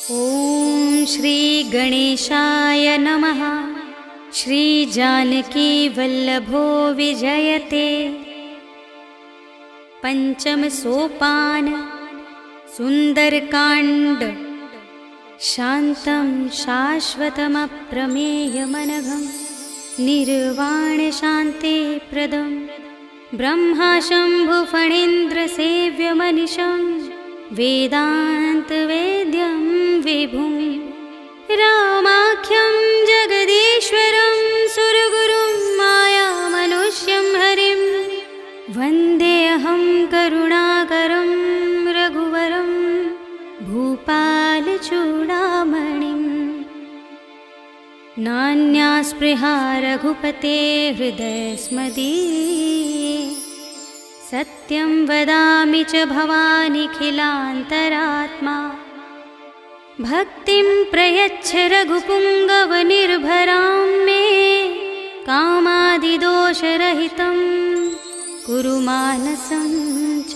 ॐ श्री गणेशाय नमः। श्री जानकी वल्लभो विजयते। पंचम सोपान सुंदरकांड। शांतं शाश्वतमप्रमेयमनघं निर्वाण शांति प्रदं ब्रह्मा शंभु फणीन्द्र सेव्यमनिशं वेदांत वेद्यं विभुं रामाख्यं जगदीश्वरं सुरगुरुं मायामनुष्यं हरिं वन्देऽहं करुणाकरं रघुवरं भूपालचूडामणिं। नान्या स्पृहा रघुपते हृदयस्मदीये सत्यं वदामि च भवानिखिलान्तरात्मा। भक्तिं प्रयच्छ रघुपुङ्गवनिर्भरां मे कामादिदोषरहितं कुरु मानसं च।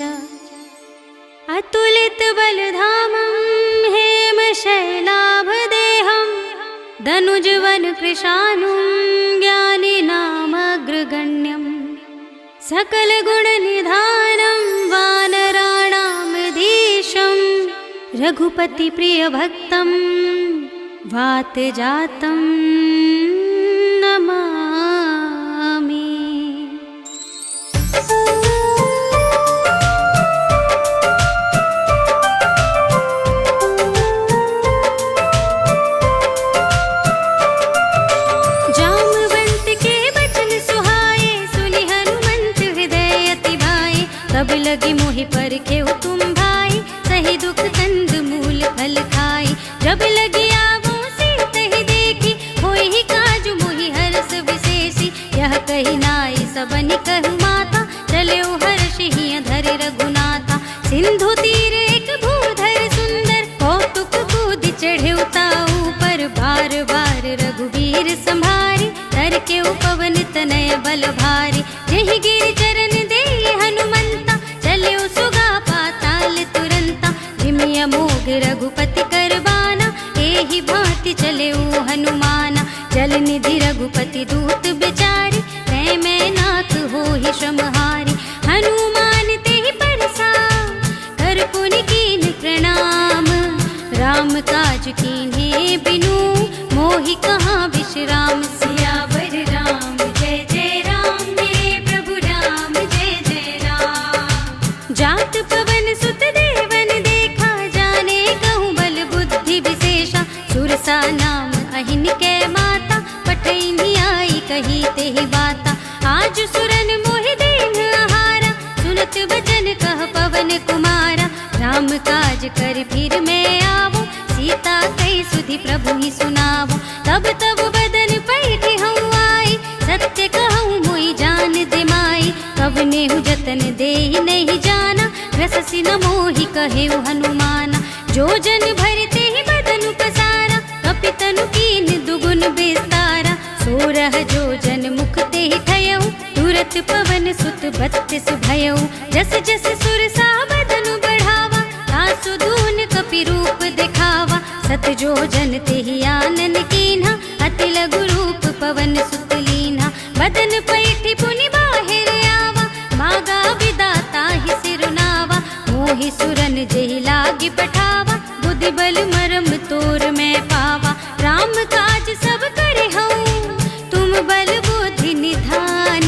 अतुलितबलधामं हेमशैलाभदेहं दनुजवनकृशानुं ज्ञानिनामग्रगण्यं सकलगुणनिधानं वानराणामधीशं रघुपतिप्रियभक्तं वातजातं नमामि। तब लगी मोहि परखेउ तुम भाई, सही दुख कंद मूल फल खाई। जब लगी आवो सीत ही देखी, होई ही काजु मोहि हरस विशेषी। यह कही नाई सबनि कहु माता, चले हर्षि धरि रघुनाथा। सिंधु तीर एक भूधर सुंदर, कौतुक कूदि चढ़ेउ ताऊ पर। बार बार रघुवीर संभारी, तर के पवन तनय बल भारी। जहि गिरि चरण दे हनुमंता, चले सुगा पाताल तुरंता। जिमिया मोग रघुपति करबाना, एहि भांति चले हनुमाना। जल निधि रघुपति दूत बिचारी, मैं नाथ होहि श्रमहारी। हनुमान तेहि परसा, कर पुनि कीन प्रणाम। राम काज कीन्हे बिनु, मोहि कहाँ विश्राम। सियावर राम जय जय राम, मेरे प्रभु राम जय जय राम। जात पवन सुत देवन देखा, जाने कहूँ बल बुद्धि विशेषा। सुरसा नाम अहिन के माता, पठैनी आई कही तेहि बाता। आज सुरन मोहि दीन आहारा, सुनत बचन कह पवन कुमारा। राम काज कर फिर मैं आवो, सीता कई सुधि प्रभु ही सुनावो। तब तब बदन पैठी हूँ आई, सत्य कहूँ मोहि जान दे माई। कवनेहु जतन देहि नहीं जाना, रससि न मोहि कहेउ हनुमाना। जो जन भरते ही बदन पसारा, कपितनु कीन दुगुन विस्तारा। सोरह जो जन मुख तेहि ठयउ, तुरत पवन सुत 32 भयउ। जस जस सुरसा बदनु बढ़ावा, तासु दून कपि रूप दिखावा। सत जो जन तेहि आनन कीन्हा, अति लघु रूप पवन सुत लीन्हा। बदन पैठी पुनि बाहिर आवा, मागा विदाता ही सिरुनावा। मोहि सुरन जेहि लागी पठावा, बुद्धि बल मरम तोर मैं पावा। राम काज सब करे हूँ, तुम बल बुद्धि निधान।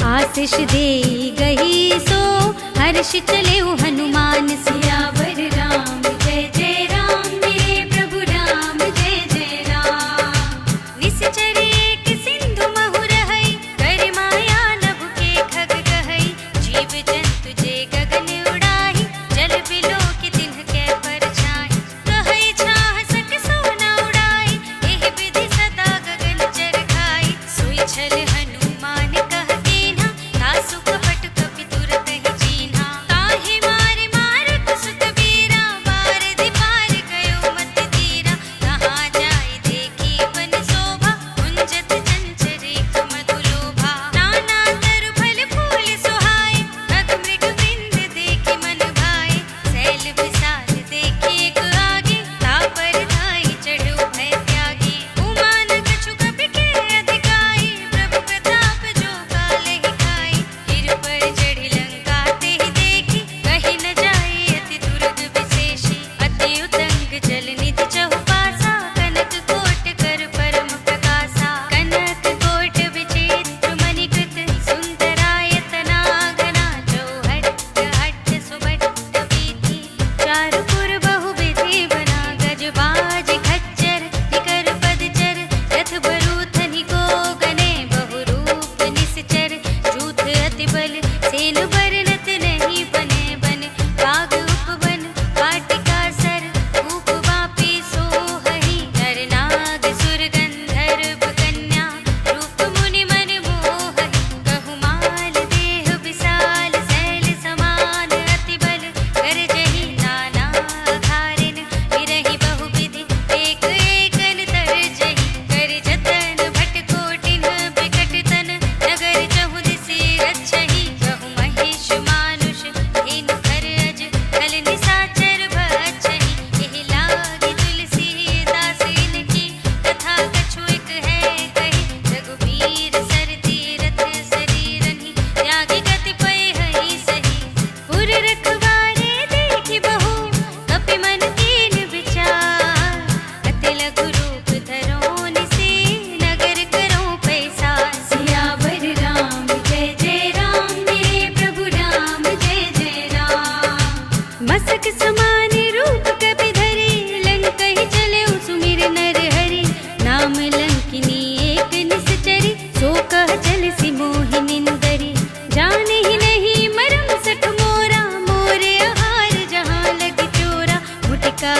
आशीष देई गही सो, हर्ष चले हनुमान। सियावर राम जय जय राम, मेरे प्रभु राम जय जय राम। निश्चर एक सिंधु महु रहई, कर माया नभ के खग कहई। जीव जंतु जे गगन उड़ाही, जल बिलो के तिन्ह के परछाई। कहई छाह सक सोना उड़ाई, एहि विधि सदा गगन चर खाई। सोई छल हनुमान कह कीन्हा, तासु कपट कपि तुरत ही चीन्हा। ताहि मार मारत सुत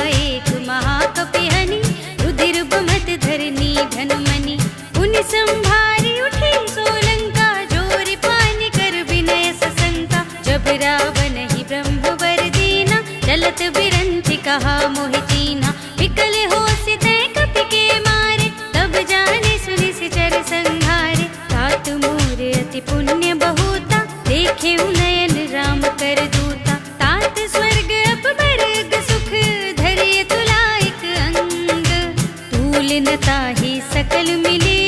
एक महाकपि हनि, रुधिर बमत धरनी धनमणि। पुनि संभारी उठी सोलंका, जोरि पानि कर विनय सशंका। जब रावण ही ब्रह्म वर दीना, चलत बिरंचि कहा मोहि चीन्हा। विकल होसि तै कपि के मारे, तब जाने सुनि सिचर संहारे। तात मोर अति पुण्य बहुता, देखे नयन राम कर दूता। तात स्वर्ग अपवर्ग सुख, धरिय तुलाइक अंग। तूल न ताहि सकल मिले,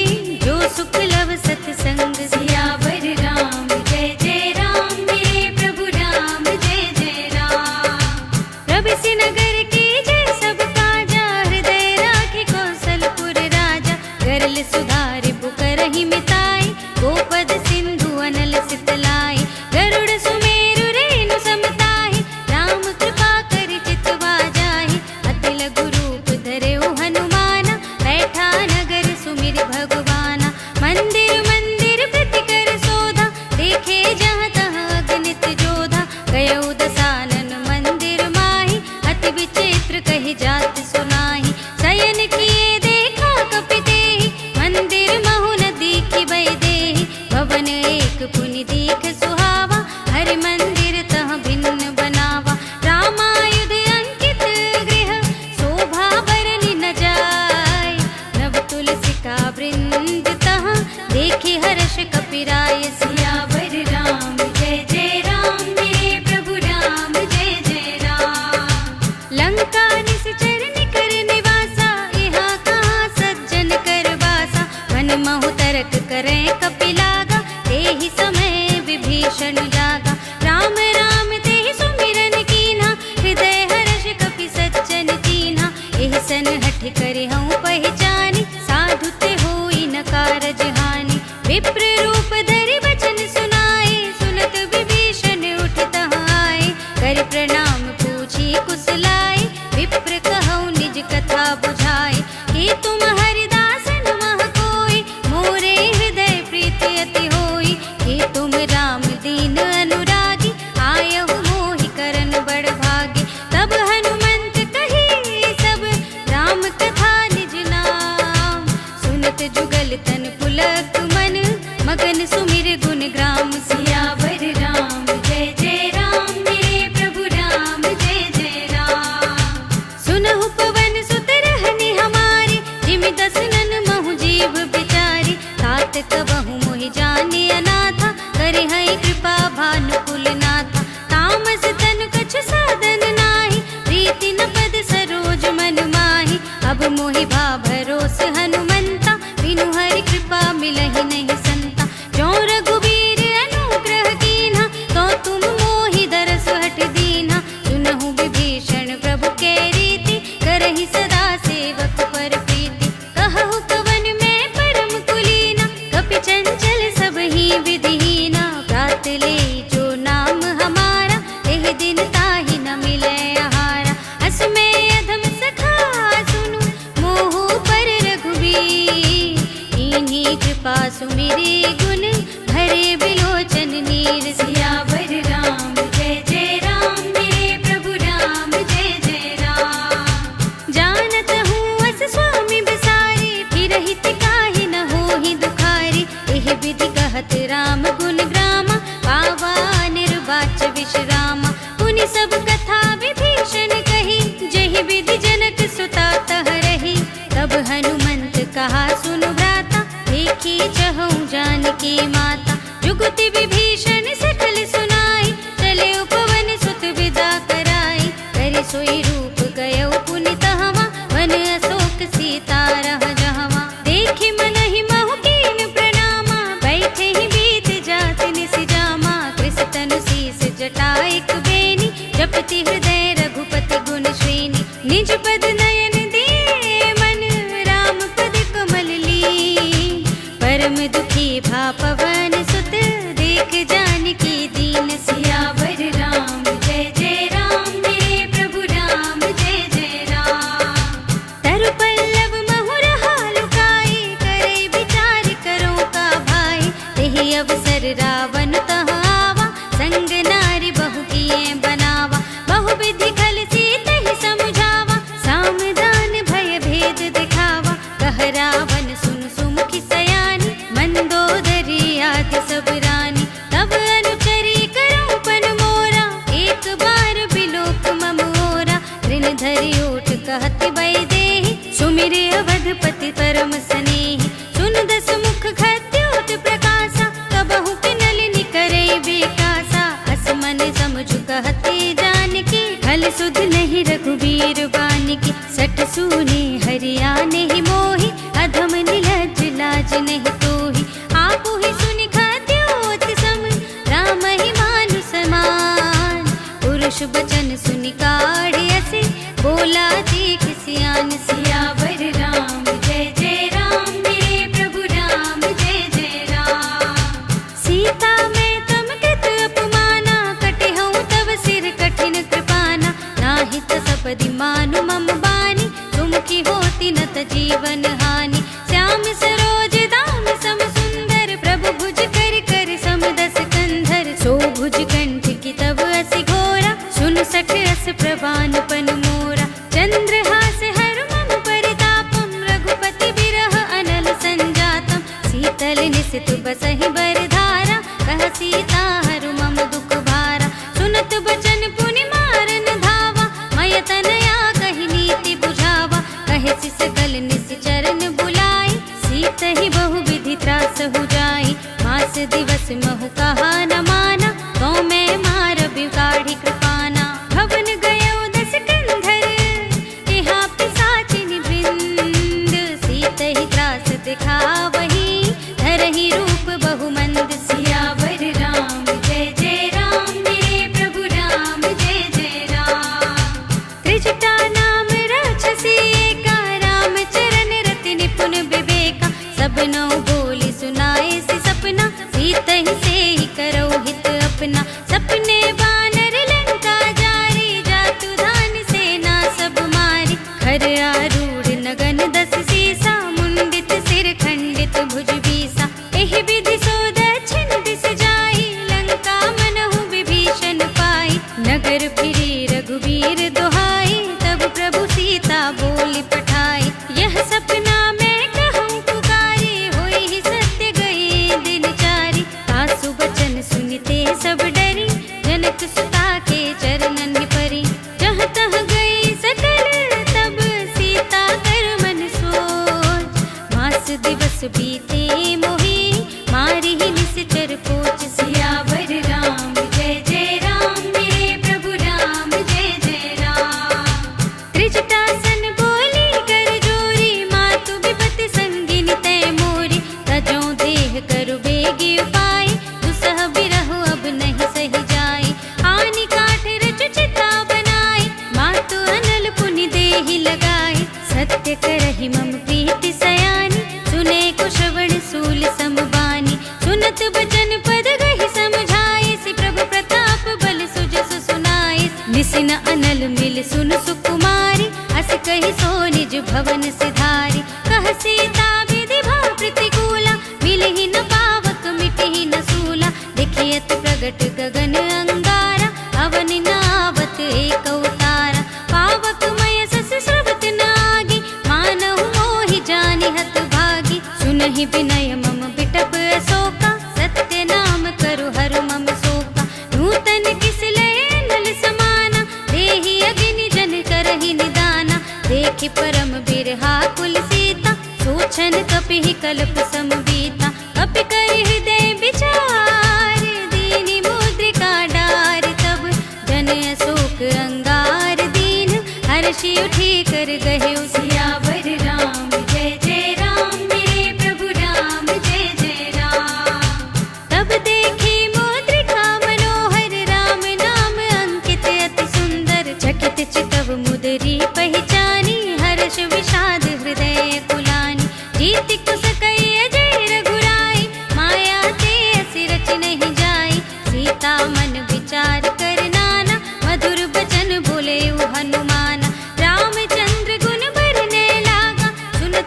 जो सुख लव सतसंग। सियावर राम जय जय राम, मेरे प्रभु राम जय जय राम। प्रभु नगर की जय सब काजा, हृदय राखि कौशलपुर राजा। गरल सुधारि बुकरहि मिताई, गोपद सिंधु अनल सितलाई। गरुड़ सुमेरु रेणु समताहि, राम कृपा करि चितवा जाहि। अति लघु रूप धरेउ हनुमाना, बैठा नगर सुमिर भगवाना। मंदिर मंदिर प्रति कर शोधा, देखे जहाँ तहाँ अगणित जोधा। गयउ दसानन मंदिर माहि, अति विचित्र कहि जात सुनाहि। शयन किए देखा कपि तेहि, मंदिर महु न दीखि भय देहि। भवन एक पुनि दीख सुहावा, हरि मंदिर तह भिन्न बनावा। रामायुध अंकित गृह, शोभा बरनि न जाय। नव तुलसिका वृंद तह, देखि हर्ष कपिराय। सियावर राम जय जय राम, मेरे प्रभु राम जय जय राम। लंका निश्चर निकर निवासा, यहाँ कहाँ सज्जन कर वासा। मन महु तरक करें कपि लागा, तेहि समय विभीषण जागा। राम राम तेहि सुमिरन कीन्हा, हृदय हर्ष कपि सज्जन चीन्हा। एहि सन हठ करे हऊँ पहचानी, साधु ते होई न कारज हानि। विप्र रूप धरि वचन सुनाए, सुनत विभीषण उठ तहाँ आए। कर प्रणाम पूछी कुशलाए, विप्र कहऊँ निज कथा बुझाए। कि तुम हरिदासन मह कोई, मोरे हृदय प्रीति अति होई। कि तुम राम दीन अनुरागी, आयहु मोहि करन बड़ भागी। तब हनुमंत कही सब, राम कथा निज नाम। सुनत जुगल तन पुलक मन, मगन सुमिर गुण ग्राम। सियावर राम जय जय राम, मेरे प्रभु राम जय जय राम। सुनहु पवन सुत रहनि हमारी, जिमि दसनन महु जीव बिचारी। तात कबहु मोहि जाने अनाथा, करे हई कृपा भानुकुल नाथा। तामस तन कछु साधन नाही, प्रीति न पद सरोज मन माहि। अब मोहि भा भरोस हनुमंता, बिनु हरि कृपा मिलहि नहीं संता। जो रघुबीर अनुग्रह कीन्हा, तो तुम मोहि दरस हठ दीन्हा। सुनहु विभीषण प्रभु के रीति, करहि सदा सेवक पर प्रीति। कहु कवन मैं परम कुलीना, कपि चंचल सब ही विधिहीना। प्रात ले जो नाम हमारा, एहि दिन ताहि न मिलै आहारा। अस में अधम सखा सुनु, मोहु पर रघुबीर। इन्हीं कृपा सुमिरे गुण, भरे बिलोचन नीर। सियावर राम जय जय राम, मेरे प्रभु राम जय जय राम। जानत हूँ अस स्वामी बिसारी, फिरहि तिकाहि न होहि दुखारी। एहि विधि कहत राम गुण ग्रामा, पावा निर्वाच विश्रामा। पुनि सब कथा विभीषण कही, जहि विधि जनक सुता तह रही। तब हनुमंत कहा सुनु भ्राता, देखी चहु जानकी माता। जुगति विभीषण सकल सुनाई, चले उपवन सुत विदा कराई। करि सोई रूप गयउ पुनि तहवा, वन अशोक सीता रह जहवा। देखि मनहि महु कीन प्रणामा, बैठे ही बीत जात निसि जामा। कृस तनु शीस जटा एक बेनी, जपति हृदय रघुपति गुण श्रेणी। निज पद नयन दिए मन, राम पद कमल ली। परम दुखी भा पवन सुत, देख जानकी दीन। सियावर राम जय जय राम, मेरे प्रभु राम जय जय राम। तरु पल्लव महु रहा लुकाई, करे विचार करो का भाई। तेहि अवसर रावण तह आवा, संग नारी बहु किए बनावा। बहु विधि खल सी तहि समुझावा, धरि ओट कहत वैदेही, सुमिरे अवधपति परम स्नेही। सुन दस मुख खद्योत प्रकाशा, कबहु किनलिनि करई बेकासा। अस मन समझु कहते जानकी, खल सुध नहीं रघुबीर बानिकी। सठ सूने हरिया नहीं मोही, अधम निलज्ज लाज नहीं तोही। आपु ही सुनि खद्योत सम, राम ही मानु समान। पुरुष बचन सुनि काढ़ असे, बोला चीख सियान सियावर राम जय जय राम। मेरे प्रभु राम जय जय राम। सीता मैं तम कृत अपमाना, कटे हूँ तब सिर कठिन कृपाना। नाहि त सपदि मानु मम बानी, तुम की होती न त जीवन हानि। श्याम सरोज दाम सम सुंदर, प्रभु भुज कर कर सम दस कंधर। सो भुज कंठ की तब असि घोरा, सुन सठ अस प्रवान पन मोरा। चंद्रहास हर मम परितापम, रघुपति बिरह अनल संजातम। शीतल निसित बसहि बरधारा, कह सीता हरु मम दुख भारा। सुनत बचन पुनि मारन धावा, मय तनया कहि नीति बुझावा। कहे सिसकल निश्चरण बुलाई, सीत ही बहु विधि त्रास हो जाई। मास दिवस महु कहा न माना, तो मैं मार बिगाड़ी कृपाना। भवन गयो दस कंधर, तिहा पिशाचिनि वृंद। सीत ही त्रास दिखावही, धरहि रूप बहु मंद। सियावर राम जय जय राम। मेरे प्रभु राम जय जय राम। त्रिजटा नाम राक्षसी एका, राम चरण रति निपुण विवेका। सब नौ बोली सुनाए सि सपना, सीत ही से ही करो हित अपना। सपने बानर लंका जारी, जातु धान सेना सब मारी। खर आरूढ़ नगन दस सीसा, मुंडित सिर खंडित भुज बीसा। एहि विधि सो दक्षिण दिस जाई, लंका मनहु विभीषण पाई। नगर फिरी रघुबीर दुहाई, तब प्रभु सीता बोली पठाई। यह सपना मैं कहूँ पुकारी, होई ही सत्य गए दिन चारी। आसु बचन सुनिते सब डरी, जनक सुता के चरणन परी। जहाँ तहाँ गई सकल तब, सीता कर मन सोच। मास दिवस बीते मोही, मारी ही निश्चर पोच। सियावर राम जय जय राम। मेरे प्रभु राम जय जय राम। त्रिजटासन बोली कर जोरी, मातु विपति संगिनी तय मोरी। तजो देह करु बेगी उपाय, दुसह बिरहु अब नहीं सही जाई। आनी काठ रचु चिता बनाई, मातु अनल पुनि देहि लगाई। सत्य करहि मम प्रीति सयानी, सुने को श्रवण सूल समबानी। सुनत बचन पद गहि समझाई, सि प्रभु प्रताप बल सुजस सुनाई। निसिन अनल मिल सुन सुकुमारी, अस कहि सो निज भवन सिधारी। कह सीता विधि भाव प्रतिकूला, मिलहि न पावक मिटहि न सूला। देखियत प्रगट गगन अंगारा, अवन नावत एक अवतारा। पावक मय सस स्रवत नागी, मानहु मोहि जानि हत भागी। सुनहि विनय मम बिटप अशोका, सत्य नाम करु हरु मम शोका। नूतन किस लय नल समाना, देहि अग्नि जन करहि निदाना। देखि परम बिरहा कुल सीता, सोचन कपिहि कल्प समबीता। कपि कर हृदय विचार, दीनि मुद्रिका डार। तब जन अशोक अंगार दीन, हर्षि उठी कर गहेउ सियावर राम जय जय राम। मेरे प्रभु राम जय जय राम। तब देखी मुद्रिका मनोहर, राम नाम अंकित अति सुंदर। चकित चितव मुदरी पहचानी, हर्ष विषाद हृदय कुलानी। जीति कुस कई अजय रघुराई, माया ते असि रच नहीं जाई। सीता मन विचार कर नाना, मधुर बचन बोले हनुमाना। रामचंद्र गुण बरने लागा, सुनत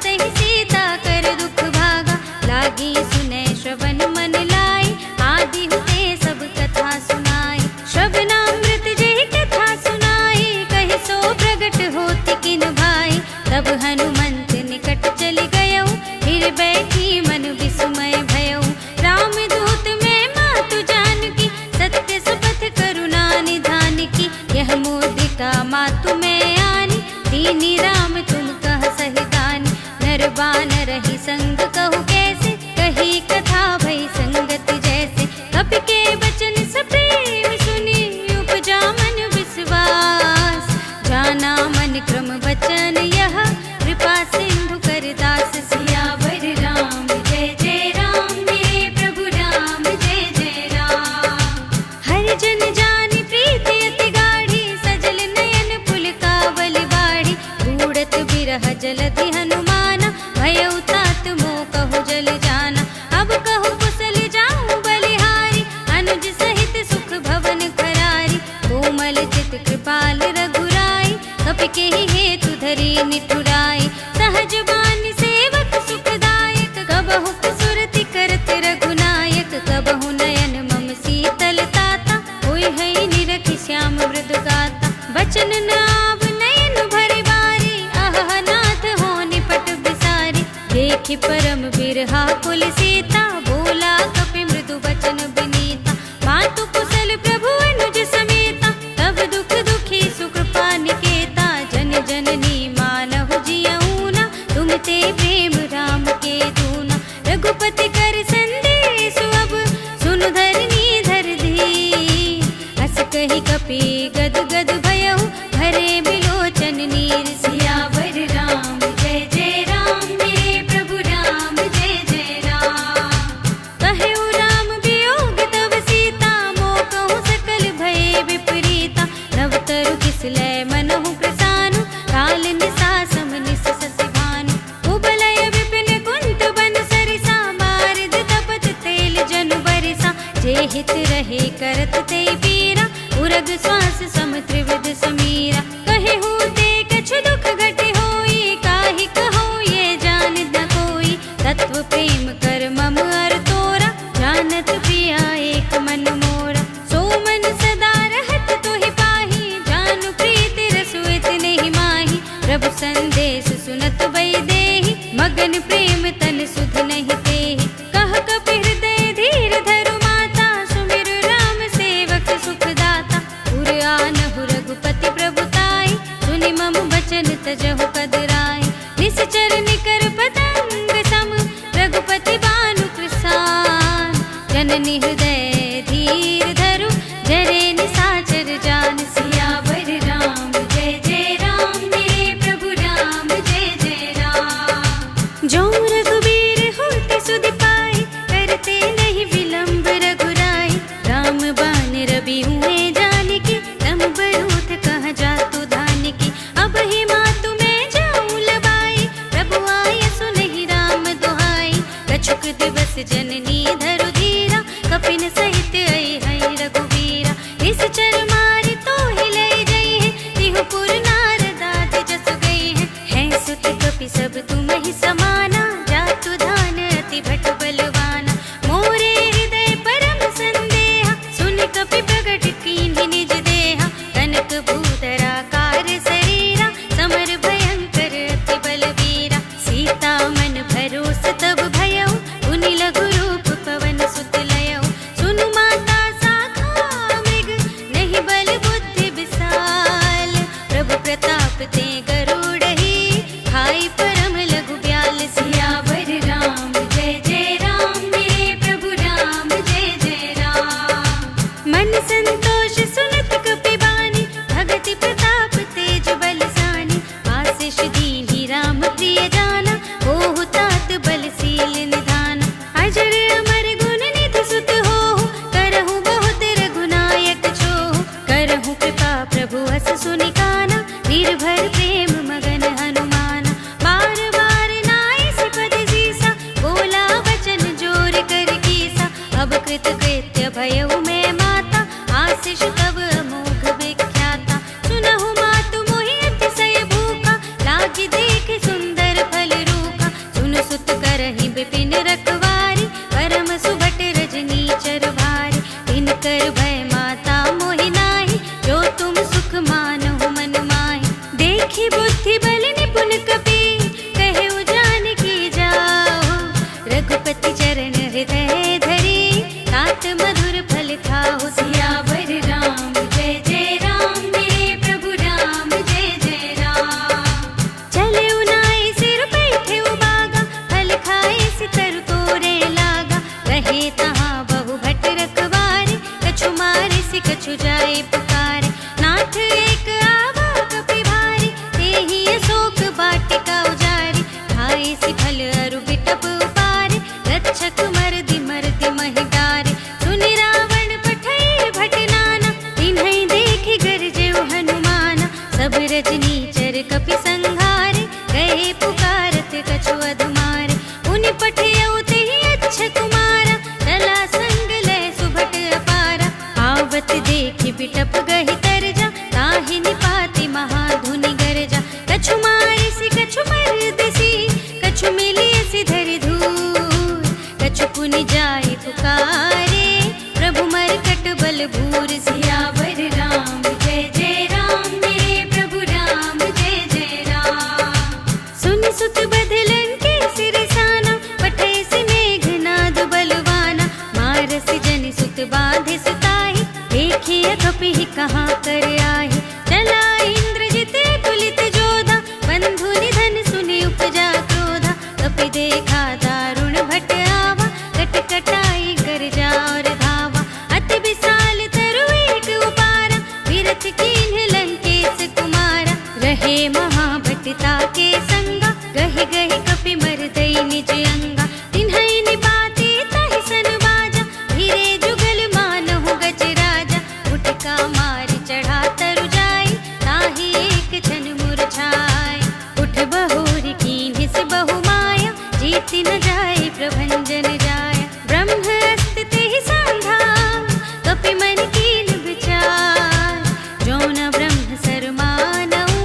दीनी राम तुम कह सही दानी, नर बानर ही संग कहु कैसे, कही कथा भई संगत जैसे। कपि के बचन सप्रेम सुनी, उपजा मन विश्वास, जाना मन क्रम बचन यह, कृपा सिंधु कर दास। सियावर राम जय जय राम, मेरे प्रभु राम जय जय राम। हर जन जानि प्रीति अति गाढ़ी, सजल नयन पुलकावल बाढ़ी। बूढ़त बिरह जलधि हनुमाना, भयउ तात मोह कहु जल जाना। अब कहु कुशल जाऊं बलिहारी, अनुज सहित सुख भवन खरारी। कोमल चित कृपाल रघुराई, कपि केहि हेतु धरि निठुराई। सहज बानी सेवक सुखदायक, कबहु सुरति करत रघुनायक। कबहु नयन मम शीतल ताता, होय है निरखि श्याम मृदु गाता। बचन न आव नयन भरि बारी, आह नाथ हो निपट बिसारी। देखि परम बिरहा कुल सीता, बोला कपि मृदु बचन बिनीता। मातु कुशल प्रभु अनुज समेता, तब दुख दुखी सुकृपा निकेता। जन जननी मानहु जियऊना, तुम ते प्रेम राम के दूना। रघुपति कर संदेश अब, सुनु धरनी धर धी। हस कहि कपि गद गद भयहु, भरे बिलोचन नीर। सियावर राम जय जय राम, मेरे प्रभु राम जय जय राम। कहेउ राम वियोग तव सीता, मोह कहु सकल भय विपरीता। नव तरु किसलय मनहु प्रसानु, काल निसा सम निस ससि भानु। कुबलय विपिन कुंत बन सरिसा, बारिद तपत तेल जनु बरिसा। जे हित रहे करत ते पीरा, उरग श्वास सम त्रिविध समीरा। कहेहु ते कछु दुख घटे होई, काहि कहूँ ये जान न कोई। तत्व प्रेम कर मम अर तोरा, जानत प्रिया एक मन मोरा। सो मन सदा रहत तोहि पाही, जानु प्रीति रसु इतने ही माही। प्रभु संदेश सुनत बई देहि, मगन प्रेम तन सुध नहीं तेहि। कह कपि हृदय धीर धरु माता, सुमिर राम सेवक सुख दाता। उर आनहु रघुपति प्रभुताई, सुनि मम बचन तजहु कदराई। निश्चर निकर पतंग सम, रघुपति बानु कृसान। जननी हृदय धीर धरु, जरे निसाचर जान। सियावर राम जय जय राम, मेरे प्रभु राम जय जय राम। जो रघुबीर होते सुधि पाई, करते नहीं विलंब रघुराई। राम बान रवि हुए जानकी, तम बरूथ कह जातु धानकी। अब ही मातु मैं जाऊं लबाई, प्रभु आय सुनहि राम दुहाई। कछुक दिवस जननी धरु धीरा, कपिन सहित आई है रघुवीरा। इस चर मारि तो ही लई जई है, तिहु पुर नारद आदि जस गई है। हैं सुत कपि सब तुम ही समाना, जातु धान अति भट बलवाना। मोरे हृदय परम संदेहा, सुन कपि प्रगट कीन्हि निज देहा। कनक भूधरा कार शरीरा, समर भयंकर अति बलवीरा। सीता मन भरोस तब भयउ, पुनि लघु रूप पवन सुत लयउ। सुनु माता साखा मृग, नहीं बल बुद्धि विशाल। प्रभु प्रताप ते गरुड़हि, खाई परम लघु ब्याल। सियावर राम जय जय राम, मेरे प्रभु राम जय जय राम। मन संतोष सुनत कपि बानी, भगति प्रताप तेज बलसानी। आशीष दीन्हि राम प्रिय जाना, होहु तात बलशील निधाना। अजर अमर गुण निधि सुत होहु, करहु बहुत रघुनायक छोहु। करहु कृपा प्रभु हस सुनि काना, निर्भर प्रेम मगन हनुमाना। बार बार नाइ सिपद सीसा, बोला वचन जोर कर कीसा। अब कृत कृत्य भयउ मैं माता, आशीष तब अमोघ विख्याता। सुनहु मातु मोहि अतिशय भूखा, लागी देख सुंदर फल रूखा। सुन सुत करहि विपिन रखवारी, परम सुभट रजनी चर भारी। तिनकर भय माता मोहि नाही, जो तुम सुख मानहु मन माहि। देखि बुद्धि बल निपुण कपि, कहेउ जानकी जाओ। रघुपति चरण हृदय धरि, तात मधुर फल खाओ। सियावर राम जय जय राम, मेरे प्रभु राम जय जय राम। सीता के संगा, गहि गहि कपि मर दई निज अंगा। तिन्है निपाते तहि सन बाजा, धीरे जुगल मानहु गज राजा। उठका मार चढ़ा तरु जाय, ताहि एक क्षण मुरझाय। उठ बहोर कीन्हिस बहु माया, जीति न जाय प्रभंजन जाय। ब्रह्म अस्त तेहि सांधा, कपि मन कीन विचार। जो न ब्रह्म सर मानऊ,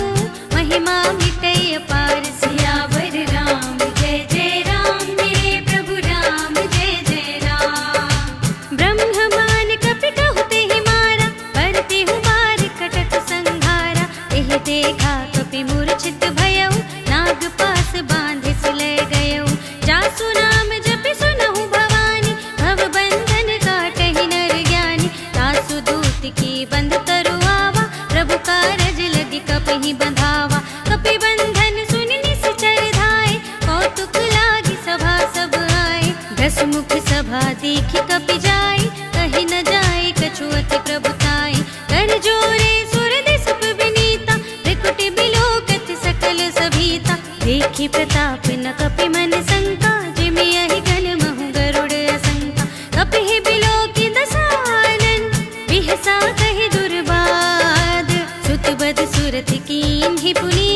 महिमा मिटै अपार। सियावर राम जय जय राम, मेरे प्रभु राम जय जय राम। ब्रह्म मान कपि कहु तेहि मारा, पर तेहु मार कटक संघारा। एहि देखा कपि मूर्छित भयउ, नाग पास बांधिस लय गयउ। जासु नाम जपि सुनहु भवानी, भव बंधन काटहि नर ज्ञानी। तासु दूत की बंध तरु आवा, प्रभु कारज लगी कपहि बंधावा। कपि बंधन सुनि निश्चर धाय, कौतुक लागी सभा सब आए। दस मुख सभा देखि कपि जाय, कहि न जाय कछु अति प्रभुताई। कर जोरे सुर दिसप विनीता, त्रिकुटि बिलोकत सकल सभीता। देखि प्रताप न कपि मन शंका, जिमि यहि गल महु गरुड़ असंका। कपिहि बिलोकि दसानन, बिहसा कहि दुर्बाद। सुत बद सुरत कीन्हि पुनि,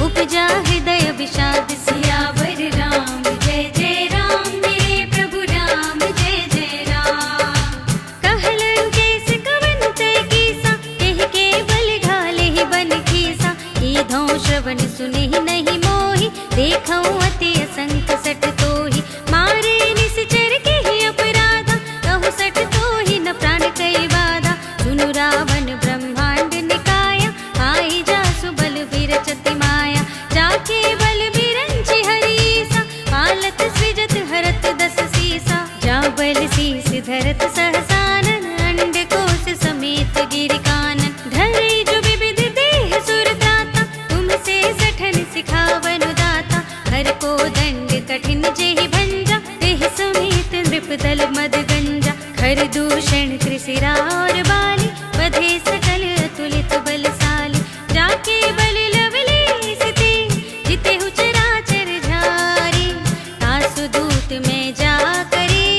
उपजा हृदय विषाद। सियावर राम जय जय राम, मेरे प्रभु राम जय जय राम। कहलन केस कवन तय कीसा, एहि केवल घालेहि बन खीसा। कीधौ श्रवण सुनेहि नहीं मोहि, देखौ अति असंख सठ तोहि। मारे निश्चर केहि अपराधा, कहु सठ तोहि न प्राण कई बाधा। सुनु रावण ब्रह्मांड निकाया, आई जासु बल विरचति माया। जाके बल बिरंचि हरीसा, पालत सृजत हरत दस सीसा। जा बल शीस धरत सहसानन, अंड कोश समेत गिरि कानन। धरे जो विविध देह सुर त्राता, तुमसे सठन सिखावन दाता। हर को दंड कठिन जेहि भंजा, तेहि समेत नृपदल मद गंजा। खर दूषण त्रिशिरा और बाली, बधे सकल अतुलित बलशाली। जाके बल लवलेश ते, जितेहु चराचर झारी। तासु दूत में जा करे,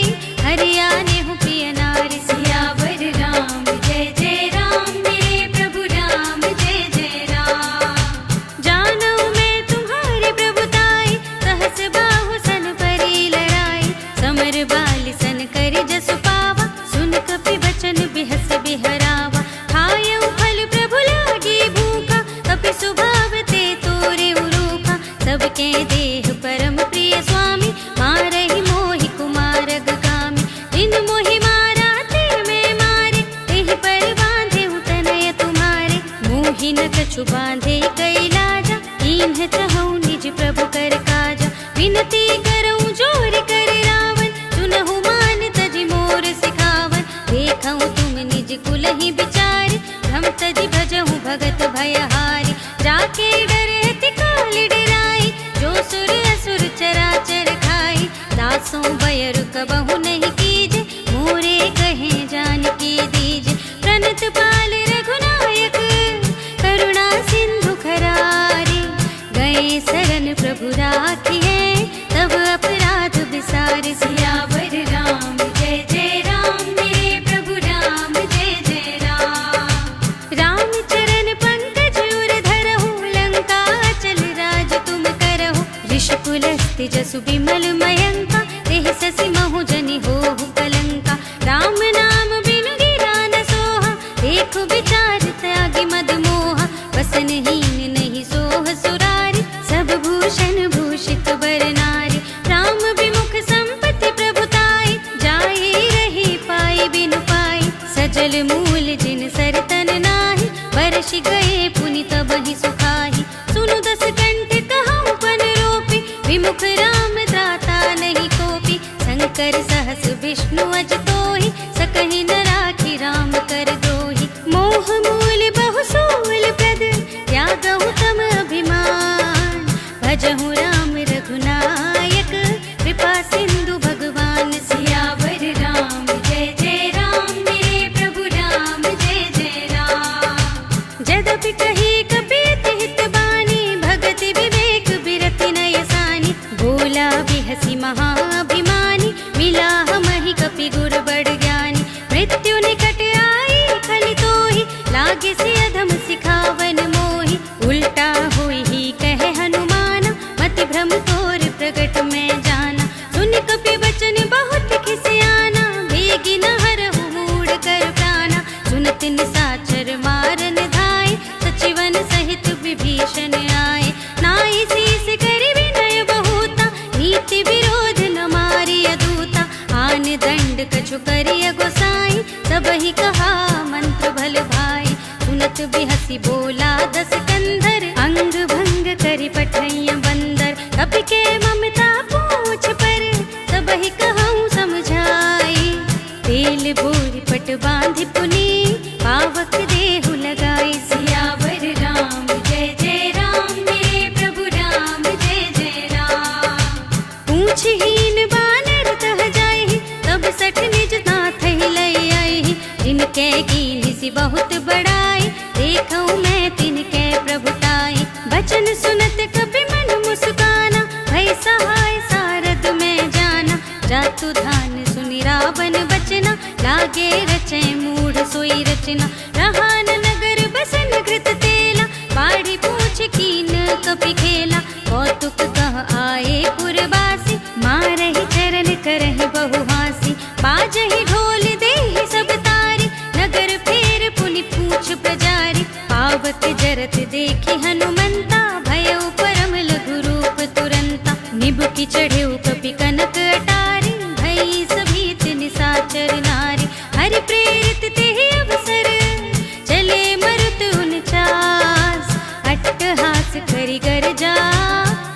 हरियानेहु प्रिय नारी। सियावर राम जय जय राम, मेरे प्रभु राम जय जय राम। जानऊ मैं तुम्हारे प्रभुताई, सहस बाहु सन परी लड़ाई। समर बाली सन करि जसु पावा, सुन कपि बचन बिहस बिहरावा। खायऊ फल प्रभु लागी भूखा, कपि स्वभाव ते तोरे उरूखा। सबके देह परम प्रिय स्वामी, मारहि मोहि कुमारग कामी। जिन मोहि मारा ते मैं मारे, तेहि पर बांधे तनय तुम्हारे। मोहि न कछु बांधे कई लाजा, कीन्ह चहु निज प्रभु कर काजा। विनती करऊँ जोर कर रावण, सुनहु मान तजि मोर सिखावन। देखऊँ तुम निज कुलहि बिचारी, भ्रम तजि भजहु भगत भयहारी। जाके डरति काल डराई, जो सुर असुर चराचर खाई। दासों बयरु कबहु नहीं कीजे, मोरे कहे जानकी दीजे। प्रणत पाल रघुनायक, करुणा सिंधु खरारी। गए शरण प्रभु राखिए, तब अपराध बिसारि। सियावर राम जय जय राम, मेरे प्रभु राम जय जय राम। राम चरण पंकज उर धरहु, लंका चल राज तुम करहु। ऋषिकुलस्ति जसु बिमल मयंका, तेहि ससि महु जनि होहु कलंका। राम नाम बिनु गिरा न सोहा, देखु विचार त्यागी मद मोहा। वसनहीन नहीं सोह सुरारी, सब भूषण भूषित बर नारी। राम विमुख संपत्ति प्रभुताई, जाए रही पाई बिनु पाई। सजल मूल जिन सरतन नाही, बरषि गए पुनि तबहि सुखाहि। सुनु दस कंठ कहऊँ पन रोपी, विमुख राम दाता नहीं कोपी। शंकर सहस विष्णु अज तोहि, सकहि न राखी राम कर द्रोही। मोह मूल बहु सूल प्रद, त्यागहु तम अभिमान। भजहु राम रघुनायक, कृपा सिंधु भगवान। सियावर राम जय जय राम, मेरे प्रभु राम जय जय राम। जदपि कही कपि हित बानी, भगति ही कहा मंत्र भल भाई। सुनत बिहसी बोला दस कंधर, अंग भंग करी पठैया बंदर। कपि के ममता पूछ पर, सब ही कहूँ समझाई। तेल बोरी पट बांधि पुनी, पावक देहु लगाई। सियावर राम जय जय राम, मेरे प्रभु राम जय जय राम। पूछहीन बानर तह जाई, तब सठ निज नाथ ही लई आई। जिनके कीनी सी बहुत बड़ाई, देखूं मैं तिनके प्रभुताई। बचन सुनत कपि मन मुस्काना, भई सहाय सारद में जाना। जातु धान सुनि रावण बचना, लागे रचे मूढ़ सोई रचना। रहा न नगर बसन घृत तेला, बाढ़ी पूछ कीन कपि खेला। कौतुक कह आए पुरवासी, मारहि चरण करहि बहु हासी। बाजहि ढोल देहि सब तारी, नगर फेर पुनि पूछ प्रजारी। पावक जरत देखि हनुमंता, भयउ परम लघु रूप तुरंता। निबुकि चढ़ेउ कपि कनक अटारी, भई सभीत निसाचर नारी। हरि प्रेरित तेहि अवसर, चले मरुत उनचास। अट्टहास करि गर्जा,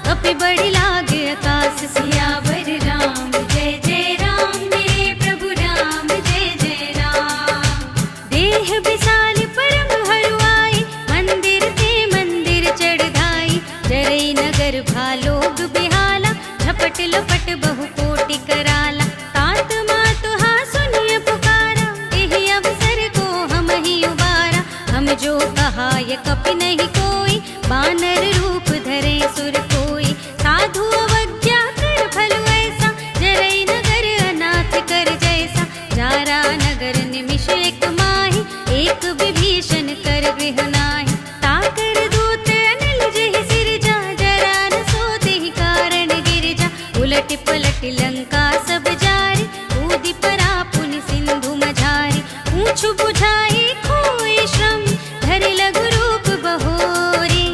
कपि बड़ि लागे आकाश। सियावर राम जय जय राम, मेरे प्रभु राम जय जय राम। देह विशाल परम हरुआई, मंदिर ते मंदिर चढ़ाई। जरई नगर भालोग बिहाला, झपट लपट बहु कोटि कराला। तात मातु हा सुनिय पुकारा, एहि अवसर को हम ही उबारा। हम जो कहा ये कपि नहीं कोई, बानर रूप धरे सुर कोई। साधु अवज्ञा कर फल ऐसा, जरई नगर अनाथ कर जैसा। जारा नगर निमिष एक माही, एक विभीषण कर गृह नाही। ताकर दूत अनिल जहि सिरजा, जरा न सो तेहि कारण गिरजा। उलट पलट लंका सब जारी, कूदि परा पुनि सिंधु मझारी। पूछ बुझाई खोई श्रम, धरि लघु रूप बहोरी।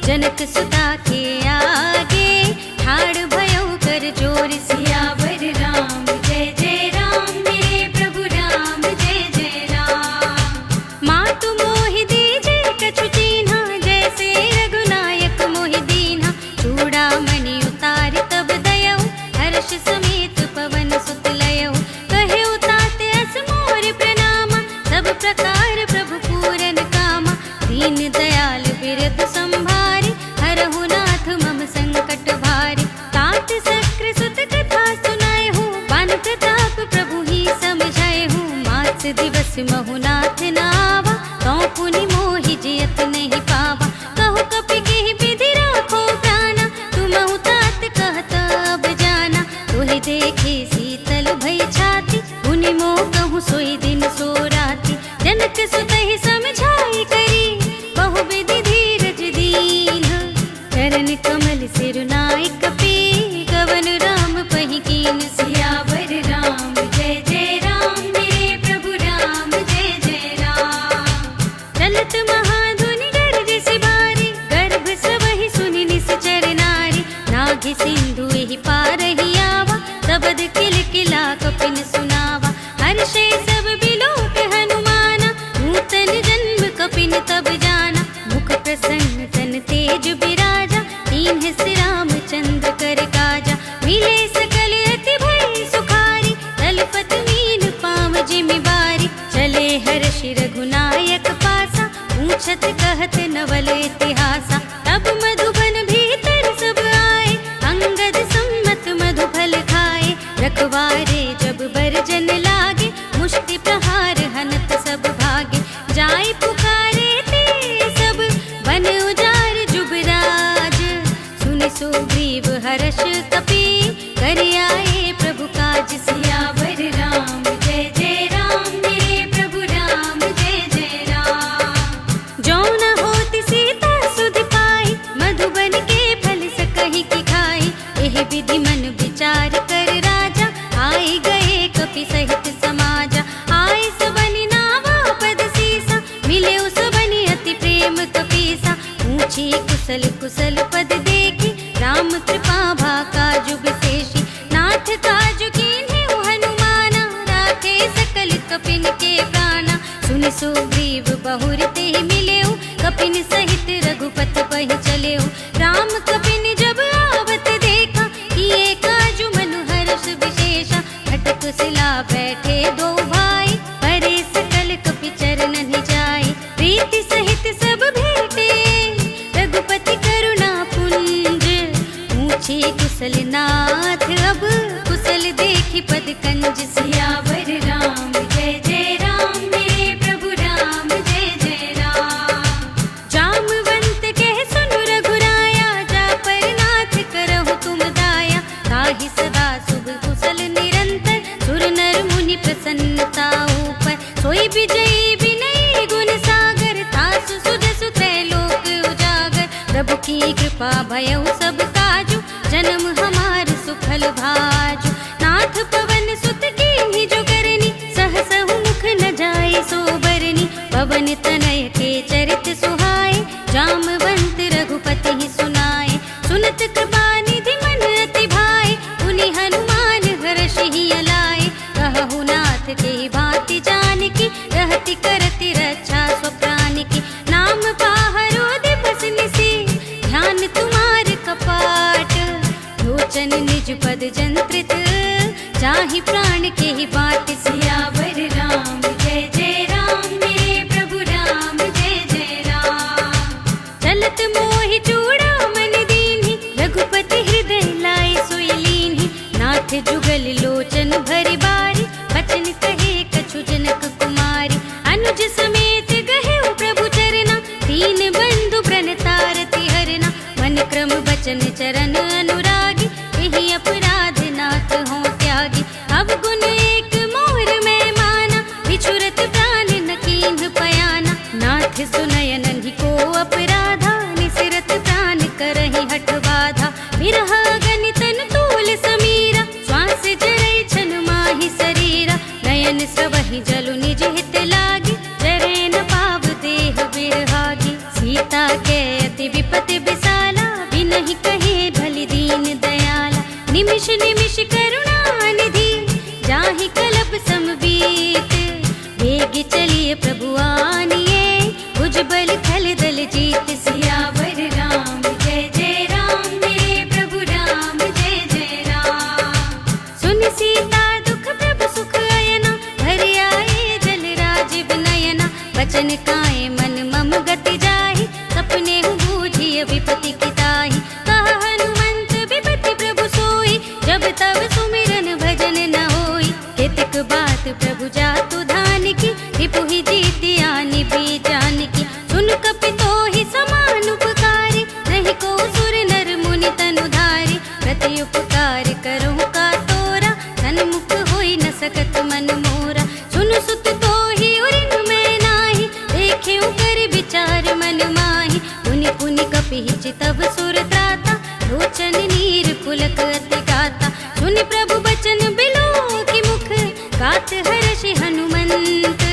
जनक सुता के आगे, ठाड़ भयउ कर जोर। सियावर राम जय जय राम, मेरे प्रभु राम जय जय राम। मातु मोहि दीजे कछु चीन्हा, जैसे रघुनायक मोहि दीन्हा। चूड़ामणि उतारि तब दयउ, हर्ष समेत पवन सुत लयउ। कहेउ तात अस मोर प्रणामा, सब प्रकार प्रभु पूरन कामा। दीन दयाल बिरद संभारी, हरहु नाथ मम संकट भारी। तात सक्र सुत कथा सुनाए हूँ, बान प्रताप प्रभु ही समझाए हूँ। मास दिवस महु नाथ नावा, तौ पुनि मोहि जियत नहीं पावा। कहु कपि केहि विधि राखो प्राणा, तुमहु तात कहत अब जाना। तोहि देखे शीतल भई छाती, पुनि मोह कहूँ सोई दिन सो राती। जनक सुतहि समझाई करी, बहु विधि धीरज दीन। चरण कमल सिरुनाई कपि, गवन राम पहि कीन। सियावर राम जय जय राम, मेरे प्रभु राम जय जय राम। चलत महाधुनि गर्ज सिबारी, गर्भ सबहि सुनि निश्चर नारी। नाघि सिंधु एहि पार ही आवा, सबद किलकिला कपिन सुनावा। हर्षे सब बिलोक हनुमाना, नूतन जन्म कपिन तब जाना। मुख प्रसन्न तन तेज बिराजा, दीन्ह सि रामचंद्र कर काजा। मिले सकल अति भई सुखारी, तलपत मीन पाव जिमि बारी। चले हर्षि रघुनायक पासा, पूछत कहत नवल इतिहासा। तब मधुबन भीतर सब आए, अंगद सम्मत मधु फल खाए। रखवारे जब बरजन लागे, मुष्टि प्रहार हनत सब भागे। जाय पुकारे ते सब, बन उजार जुबराज। सुनि सुग्रीव हर्ष कपि, कर आए प्रभु काज। सियावर राम जय जय राम, मेरे प्रभु राम जय जय राम। जो न होति सीता सुधि पाई, मधुबन के फल सकहि की खाई। एहि विधि मन विचार कर राजा, आए गए कपि सहित समाजा। आए सबनि नावा पद सीसा, मिले सबनि अति प्रेम कपीसा। पूछी कुशल कुशल पद देखी, राम कृपा भाका जुग शेषी। नाथ काजु कीन्हे हनुमाना, राखे सकल कपिन के प्राण। सुनि सुग्रीव बहुर ते मिलेऊ, कपिन सहित रघुपति पहि चलेऊ। राम कपिन जब आवत देखा, किए काजु मनु हर्ष विशेषा। खटक सिला बैठे दो भाई, परे सकल कपि चरणन जाय। प्रीति सहित सब भेटे, रघुपति करुणा पुंज। पूछे कुशल नाथ, अब कुशल देखि पद कंज। सियावर राम जय जय राम, मेरे प्रभु राम जय जय राम। जामवंत कह सुन रघुराया, जा पर नाथ करहु तुम दाया। ताहि सदा शुभ कुशल निरंतर, सुर नर मुनि प्रसन्नता ऊपर। सोई विजयी विनयी गुण सागर, तासु सुजसु त्रैलोक उजागर। प्रभु की कृपा भयउ सब काजु, जन्म हमार सुफल भाजु। नाथ पवन सुत कीन्ही जो करनी, सहसहु मुख न जाय सो बरनी। पवन तनय के चरित सुहाए, जामवंत रघुपति ही सुनाए। सुनत कृपा निधि मन अति भाए, पुनि हनुमान हर्षि अलाए। कहु नाथ के भांति जानकी, रहति करति रक्षा स्वप्रान की। नाम पाहरो दिवस निसी, ध्यान तुम्हार कपाट। लोचन निज पद जंत्रित, जाहि प्राण के ही बाट। सियावर राम जय जय राम, मेरे प्रभु राम जय जय राम। चलत मोहि चूड़ामणि दीन्हि, रघुपति हृदय लाए सोई लीन्हि। नाथ जुगल लोचन भरि बारी, बचन कहे कछु जनक कुमारी। अनुज समेत गहेउ प्रभु चरना, दीन बंधु प्रणतारति हरना। मन क्रम बचन चरण अनुरागी, यही अपराध नाथ हों त्यागी। अवगुण एक मोर में माना, बिछुरत प्राण न कीन्ह पयाना। नाथ सुनय नन्हि को अपराधा, निसिरत प्राण करहि हठ बाधा। विरह गनितन तूल समीरा, श्वास जरै छन माहि शरीरा। नयन स्रवहि जलु निज हित लागी, जरै न पाव देह बिरहागी। सीता के अति विपति विसाला, बिनहि कहे भलि दीन दयाला। निमिष निमिष करुणा निधि, जाहि कलप समबीत। वेग चलिए प्रभु आनिए, भुजबल थल दल जीत। सियावर राम जय जय राम, मेरे प्रभु राम जय जय राम। सुन सीता दुख प्रभु सुख अयना, भर आए जल राजीव नयना। बचन काए मन मम गति जाहि, सपने हूँ बूझिय विपति की ताहि। कहा हनुमंत विपति प्रभु सोई, जब तब सुमिरन भजन न होई। हितक बात प्रभु जातु धान की, रिपु ही जीति आनि भी जान की। सुन कपि तोहि समान उपकारी, नहीं को सुर नर मुनि तनु धारी। प्रति उपकार करहु का तोरा, सन्मुख होई न सकत मन मोरा। सुन सुत तोहि उरिन में नाही, देखेउ कर विचार मन माहि। पुनि पुनि कपि चितव सुर त्राता, लोचन नीर पुलक अति गाता। सुनि प्रभु बचन बिलोकि मुख, गात हर्षि हनुमंत।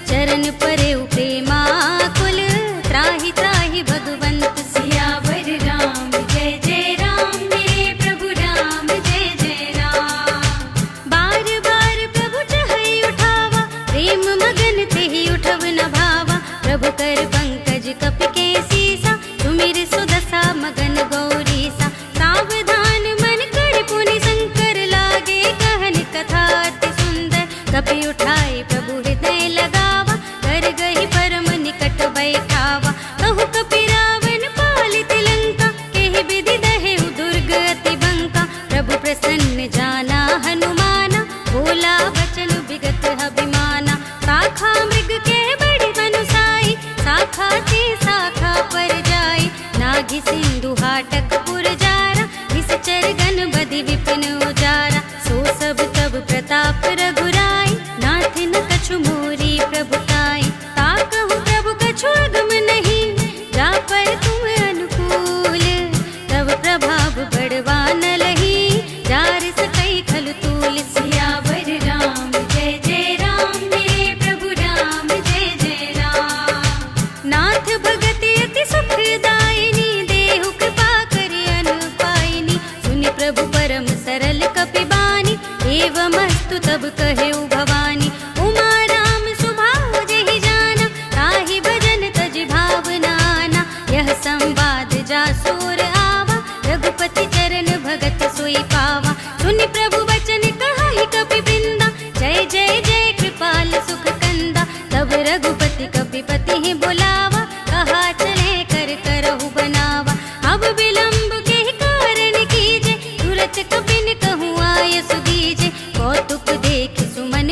चरण परेउ प्रेमाकुल, त्राहि त्राहि भगवंत। सियावर राम जय जय राम, मेरे प्रभु राम जय जय राम। बार बार प्रभु चहई उठावा, प्रेम मगन तेहि उठव न भावा। प्रभु कर पंकज कपि के सीसा, सुमिर सुदशा मगन गौरीसा। सावधान मन कर पुनि शंकर, लागे कहन कथा अति सुंदर। कपि उठाए प्रभु हृदय लगावा, कर गही परम निकट बैठावा। कहु कपि रावण पालित लंका, केहि विधि दहेउ दुर्ग अति बंका। प्रभु प्रसन्न जाना हनुमाना, बोला बचन विगत अभिमाना। शाखा मृग के बड़ी बनुसाई, शाखा ते शाखा पर जाई। नाघि सिंधु हाटक पुर जारा, निश्चर गण बधि विपिन उजारा। सो सब तब प्रताप रघुराई, नाथ न कछु मोरी प्रभुताई। ताकहु प्रभु कछु अगम नहीं, जा पर तुम अनुकूल। तब प्रभाव बढ़वा न लही, जार सकई खल तूल। सियावर राम जय जय राम, मेरे प्रभु राम जय जय राम। नाथ भगति अति सुखदायिनी, देहु कृपा करि अनुपायिनी। सुनि प्रभु परम सरल कपि बानी, एवमस्तु तब कहेउ भवानी। उमा राम स्वभाव जेहि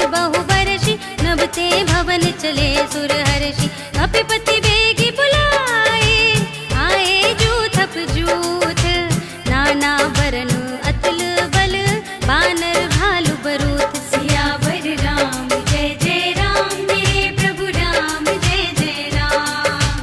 बहु बरसी, नभते भवन चले सुर हर्षि। कपिपति बेगी बुलाए, आए जूथ जूथ, नाना बरन अतुल बल, बानर भालु बरूथ। सियावर राम जय जय राम, मेरे प्रभु राम जय जय राम।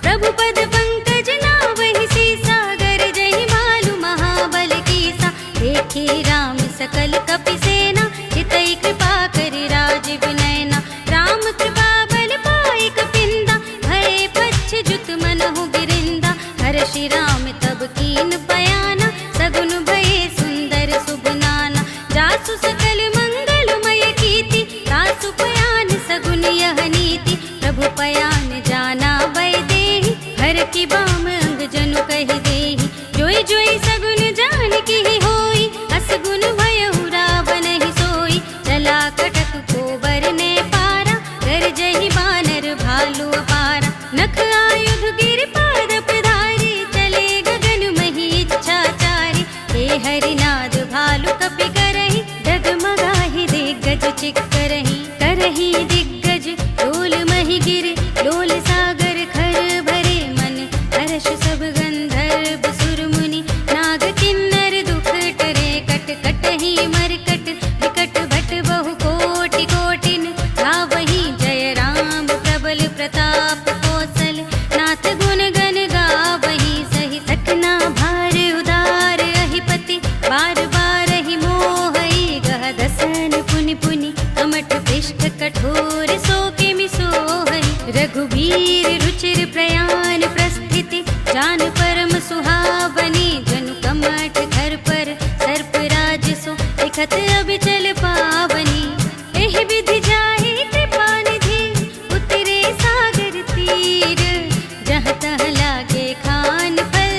प्रभु पद पंकज नावहि सीसा, गर जहि भालु महाबल कीसा। देखे राम सकल कपि सेना, हितै कृपा करि राजीव नयना। राम कृपा बल पाई कपिंदा, भय पच्छ जुत मनहु गिरिंदा। हर्षि राम तब कीन बयाना, सगुन भये सुंदर शुभ नाना। जासु सकल मंगलमय कीर्ति, तासु पयान सगुन यह नीति। प्रभु पयान जाना भय देहि, हर की बाम अंग जनु कहि देहि। जोई जोई सगुन जान की होई, असगुन भयहु रावण ही सोई। चला कटक को बरने पारा, कर जहि बानर भालु अपारा। नख आयुध गिर पाद पधारी, चले गगन मही इच्छाचारी। हे हरिनाद भालु कपि करहि, डगमगाहि दिग्गज चिक्करहि। करहि दिग्गज लोल महि गिर, लोल सागर खर भरे मन। हर्ष सब गंधर्व सुर मुनि, नाग किन्नर दुख टरे। कट कटहि मरकट, विकट भट बहु कोटि कोटिन। गावहि जय राम प्रबल प्रताप कौशल, नाथ गुण गण गावहि सहि। सकना भार उदार अहिपति, बार बार ही मोहई। गह दसन पुनि पुनि, कमठ पृष्ठ कठोर सो किमि सोहई। रघुबीर रुचिर प्रयाण प्रस्थिति, जान परम सुहावनी। जनु कमठ घर पर सर्प राज सो, लिखत अबिचल पावनी। एहि विधि जाहि कृपा निधि, उतरे सागर तीर। जहाँ तहाँ लागे खान फल,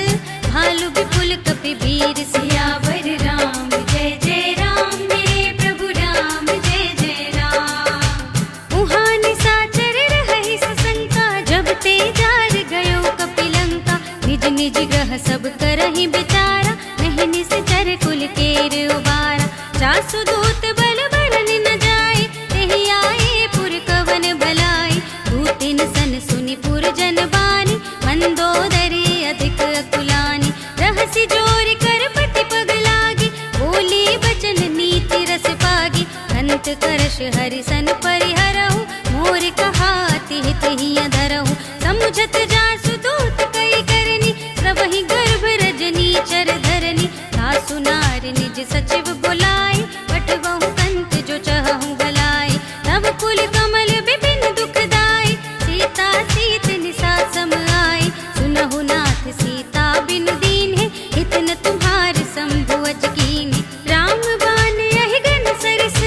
भालु विपुल कपि वीर। सियावर राम जय जय राम, मेरे प्रभु राम जय जय राम। उहाँ निशाचर रहहि सशंका, जब ते जार गयो कपिलंका। निज निज ग्रह सब करहि बिचारा, नहीं निश्चर कुल केर उबारा। जासु दूत बल बरन न जाए, तेहि आए पुर कवन भलाई। दूतिन सन सुनि पुर जन बानी, मंदोदरी अधिक अकुलानी। रहसि जोर कर पति पग लागी, बोली बचन नीति रस पागी। अंत करश हरि सन परिहरहु, मोर कहाति हित हिय धरहु। समुझत जासु दूत कई करनी, सबहि गर्भ रजनी चर धरनी। सासु नार निज सचिव बुलाए, पठबहु कंत जो चहहु भलाई। तब कुल कमल विपिन दुखदाई, सीता सीत निसा सम आई। सुनहु नाथ सीता बिनु दीन्हे, हित न तुम्हार शंभु अज कीन्हे। राम बाण यहि गन सरिस,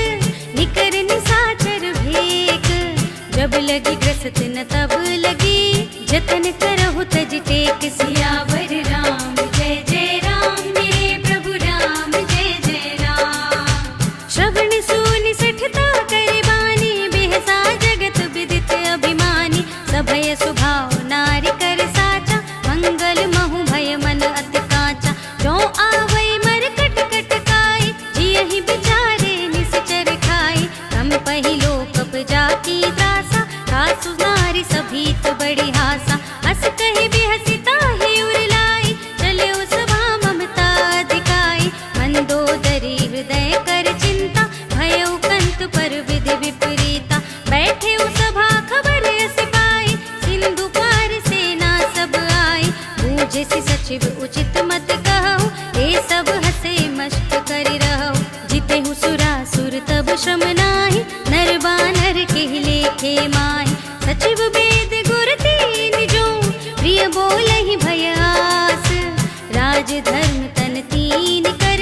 निकर निशाचर भेक। जब लगी ग्रसत न तब लगी, जतन करहु तज टेक। सियावर राम जय जय राम, मेरे प्रभु राम जय जय राम। श्रवण सुनि सठता करे बानी, बेहसा जगत विदित अभिमानी। सभय सुभाव नारी कर साचा, मंगल महु भय मन अति काचा। जो आवै मर कट कट काई, जियहि बिचारे निश्चर खाई। कम पहिलो कप जाकी त्रासा, कासु नारी सभीत बड़ी हासा। अस कहि बिहसि ताहि उर लाई, चले उस सभा ममता दिखाई। मंदोदरी हृदय कर चिंता, भयउ कंत पर विधि विपरीता। बैठे उस सभा खबर अस पाई, सिंधु पार सेना सब आई। बूझे सचिव उचित मत कहु, हे सब हसे मस्त करि रहु। जितेहु सुरासुर तब श्रम नाही, नर बानर केहि लेखे माहि। सचिव वेद गुर तीन जो, प्रिय बोलहि भय आस। राज धर्म तन तीन कर,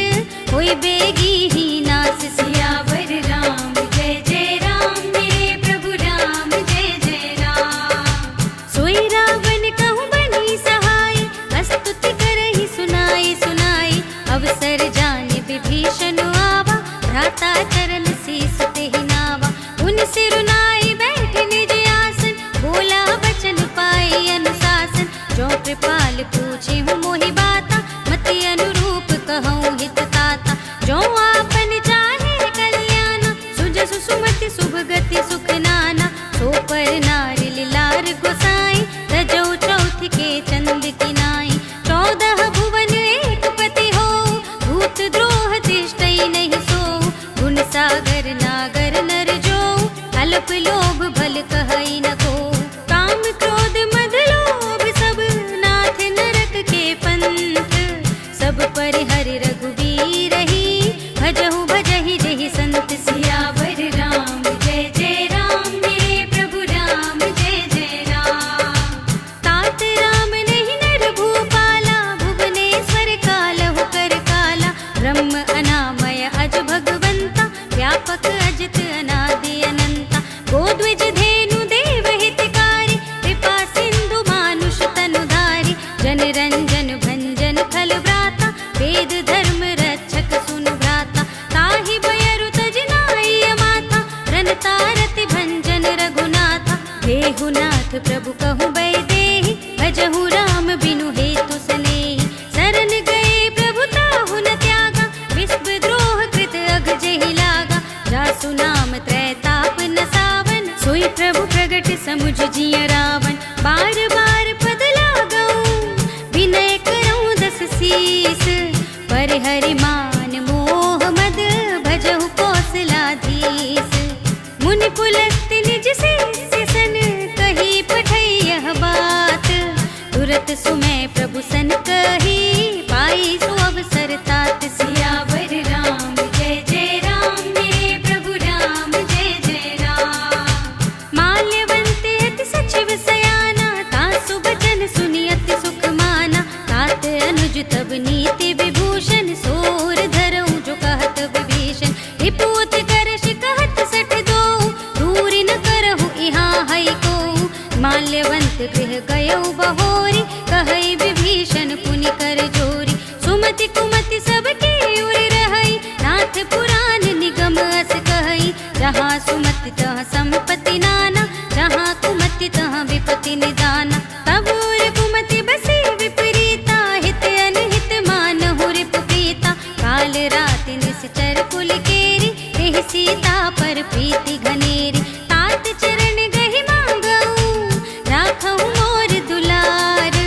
होय बेगी ही नास। सियावर राम जय जय राम, मेरे प्रभु राम जय जय राम। सोई रावण कहूँ बनी सहाय, अस्तुति करहि सुनाई सुनाई। अवसर जाने विभीषण आवा, भ्राता चरण शीस तेहि नावा। उन सिरुनाई बैठ निज आसन, बोला बचन पाई अनुशासन। जो कृपाल पूछे हूँ मोहि बाता, मति अनुरूप कहूँ हित ताता। जो आपन चाहे कल्याण, सुजसु सुमति वेद धर्म रक्षक सुनु भ्राता, ताहि बयरु तजनाय माता, रनता रति भंजन रघुनाथा। देहुनाथ प्रभु कहु बैदेहि, भजहु राम बिनु हेतु सनेहि। शरण गए प्रभु ताहु न त्यागा, विश्वद्रोह कृत अघ जेहि लागा। जासु नाम त्रैताप न सावन, सोई प्रभु प्रगट समुझ जिय रावण। बार बार पद लागऊं, विनय करऊं दस शीस। पर हरि मान मोह मद, भजहु कौशलाधीश। मुनि पुलस्त्य निज शिष्य सन, कही पठई यह बात। तुरत सुमय प्रभु सन कही, पाई सो अवसर तात। सियावर राम जय जय राम, मेरे प्रभु राम जय जय राम। माल्यवंत अति सचिव सयाना, तासु बचन सुनि अति सुख माना। तात अनुज तब नीति विभूषण, सोर धरऊं जो कहत विभीषण। रिपुत करश कहत सठ दो, दूरि न करहु इहाँ है को। माल्यवंत गृह गयऊ बहोरी, कहई विभीषण पुनि कर जोरी। सुमति कुमति सबके उर रहई, नाथ पुराण निगम अस कहई। जहाँ सुमति तहाँ संपत्ति नाना, जहाँ कुमति तहाँ विपत्ति निदाना। तब उर कुमति बसी विपरीता, हित अनहित मानहु रिपु प्रीता। काल राति निश्चर कुल केरी, तेहि सीता पर प्रीति घनेरी। तात चरण गहि मांगऊं, राखऊं मोर दुलार।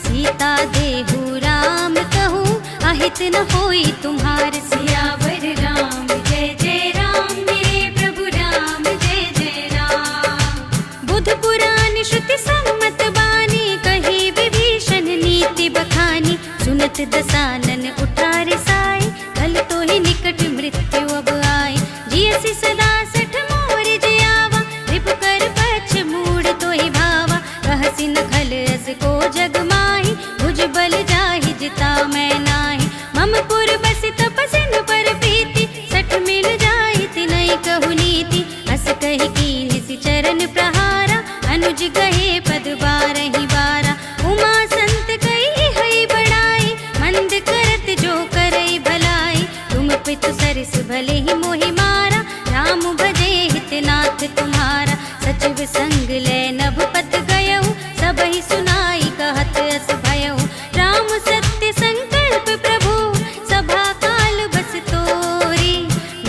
सीता देहु राम कहूँ, अहित न होई तुम्हार। सियावर राम जय जय राम, मेरे प्रभु राम जय जय राम। बुध पुराण श्रुति सम्मत बानी, कही विभीषण नीति बखानी। सुनत दसानन उठारे साई, कल तो ही निकट मृत्यु अब आए। जियसि सदा सठ मोर जियावा, रिपु कर पक्ष मूढ़ तो ही भावा। कहसि न खल अस को जग माही, भुज बल जाहि जिता मैं नाही। मम पुर बसि तपसिन पर प्रीति, सठ मिल जाहि तिनहि कहु नीति। अस कहि कीन्हि सि चरण प्रहारा, अनुज गहे पद बारहि बारा। उमा संत कही हई बड़ाई, मंद करत जो करई भलाई। तुम पितु सरस भले ही मोहि मारा, राम भजे हित नाथ तुम्हारा। सचिव संग ले नभ पत गयऊ, सबहि सुनाई कहत अस भयऊ। राम सत्य संकल्प प्रभु, सभा काल बस तोरी।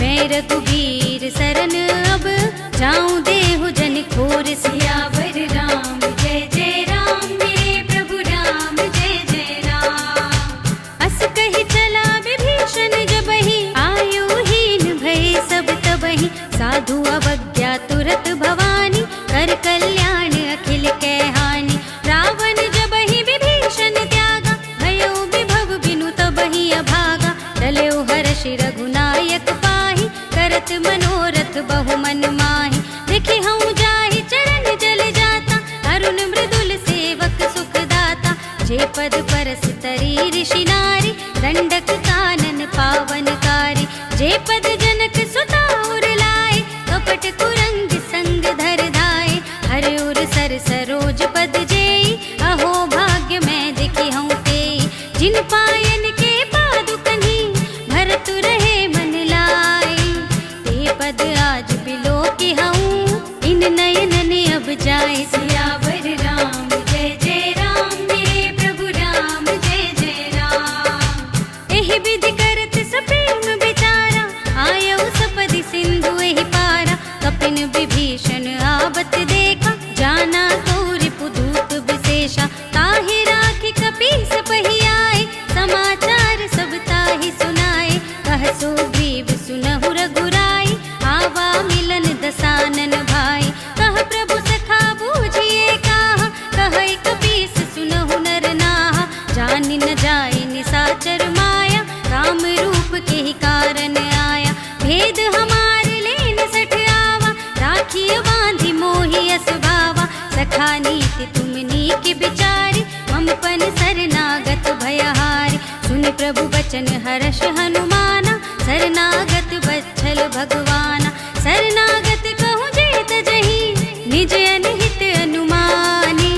मैं रघुबीर सरन अब, जाऊं देहु जन खोर। सियावर राम जय जय राम, मेरे प्रभु राम जय जय राम। अस कही चला विभीषण जबहि, आयुहीन भय सब तबहि। साधु अवज्ञा तुरत भवानी, कर कल्याण अखिल कै हानि। रावण जबहि विभीषण त्यागा, भयउ विभव बिनु तबहि अभागा। टलऊ हर्ष रघुनायक पाहि, करत मनोरथ बहु मन माहि। देखि हऊँ जाहि चरण जल जाता, अरुण मृदुल सेवक सुख दाता। जे पद परस तरी ऋषि नारी, दंडक कानन पावनकारी। जे पद जनक सुता उर लाए, कपट कुरंग संग धर धाए। हर उर सर सरोज पद जेई, अहो भाग्य मैं देखि हूँ तेई। जिन पायन के पादुकन्हि, भरत रहे मन लाई। ते पद आज बिलो की हूँ, इन नयनन अब जाए। सियावर राम जय जय राम, मेरे प्रभु राम जय जय राम। एहि विधि करत सप्रेम विचारा, आयऊ सपदि सिंधु एहि पारा। कपिन विभीषण आवत देखा, जाना तो रिपु दूत विशेषा। ताहि राखि कपीस पहि आए, समाचार सब ताहि सुनाए। कह सुग्रीव सुनहु रघुराई, आवा मिलन दसानन भाई। कह प्रभु सखा बूझिए काहा, कहै कपीस सुनहु नर नाहा। जानि न जाय निसाचर माया, राम रूप के ही कारण आया। भेद हमार लेन सठ आवा, राखिय बांधि मोहि अस भावा। सखा नीति तुम नीक बिचारी, मम पन शरणागत भयहारी। सुनि प्रभु बचन हर्ष हनुमाना, शरणागत बच्छल भगवाना। शरणागत कहूँ जेत जही, निज अनहित अनुमानी।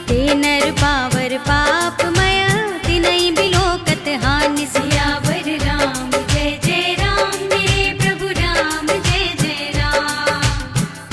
ते नर पावर पापमय, तिनहि बिलोकत हानि। सियावर राम जय जय राम, मेरे प्रभु राम जय जय राम।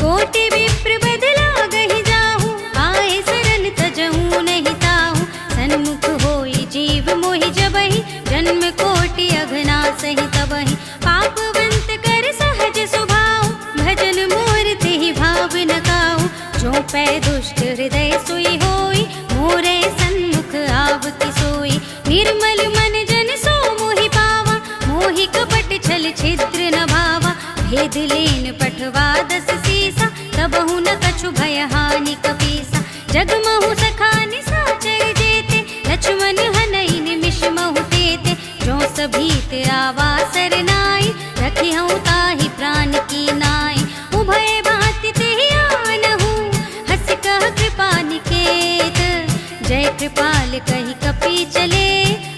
कोटि विप्र बदला गहि जाहू, आए सरन तजहू नहीं ताहू। सन्मुख होई जीव मोहि जबहि, जन्म कोटि अघना सहि तबहि। पापवंत कर सहज स्वभाव, भजन मोर तेहि भाव न काहू। जो पै दुष्ट हृदय सोई होई, मोरे सन्मुख आवति सोई। निर्मल मन जन सो मोहि पावा, मोहि कपट छल छिद्र न भावा। भेद लेन पठवा दस सीसा, तबहु न कछु भय हानि कपीसा। जगमहु सखा निसाचर जेते, लक्ष्मण हनई निमिष महु तेते। जो सभीत आवा सरनाई, रखिहउँ ताहि प्राण की नाई। उभय भांति तेहि आनहु, हँस कह कृपा निकेत। जय कृपाल कहि कपि चले,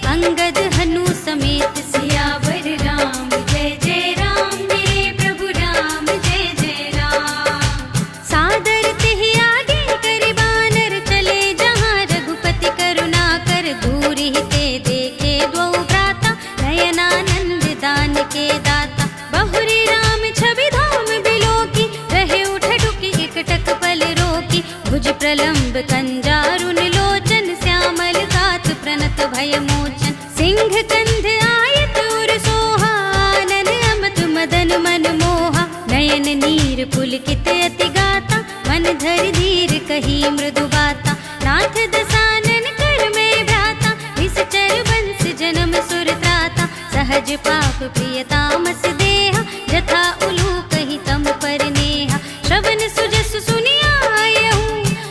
अंगद हनु समेत। सियावर राम जय जय राम, मेरे प्रभु राम जय जय राम। सादर तेहि आगे करि बानर, चले जहाँ रघुपति करुणा कर। दूर ही ते देखे द्वौ भ्राता, नयनानंद दान के दाता। बहुरी राम छवि धाम बिलोकी, रहे उठडुकी एकटक पल रोकी। भुज प्रलंब कंजारुन लोचन, श्यामल गात प्रणत भय मोचन। सिंह कंध आयत उर सोहा, आनन अमत मदन मन मोहा। नयन नीर पुलकित अति गाता, मन धर धीर कही मृदु बाता। नाथ दसानन कर में भ्राता, निश्चर वंश जन्म सुर त्राता। सहज पाप प्रियतामस देहा, जथा उलूक ही तम पर नेहा। श्रवण सुजस सुनि आयहु,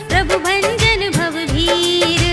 प्रभु भंजन भव भीर।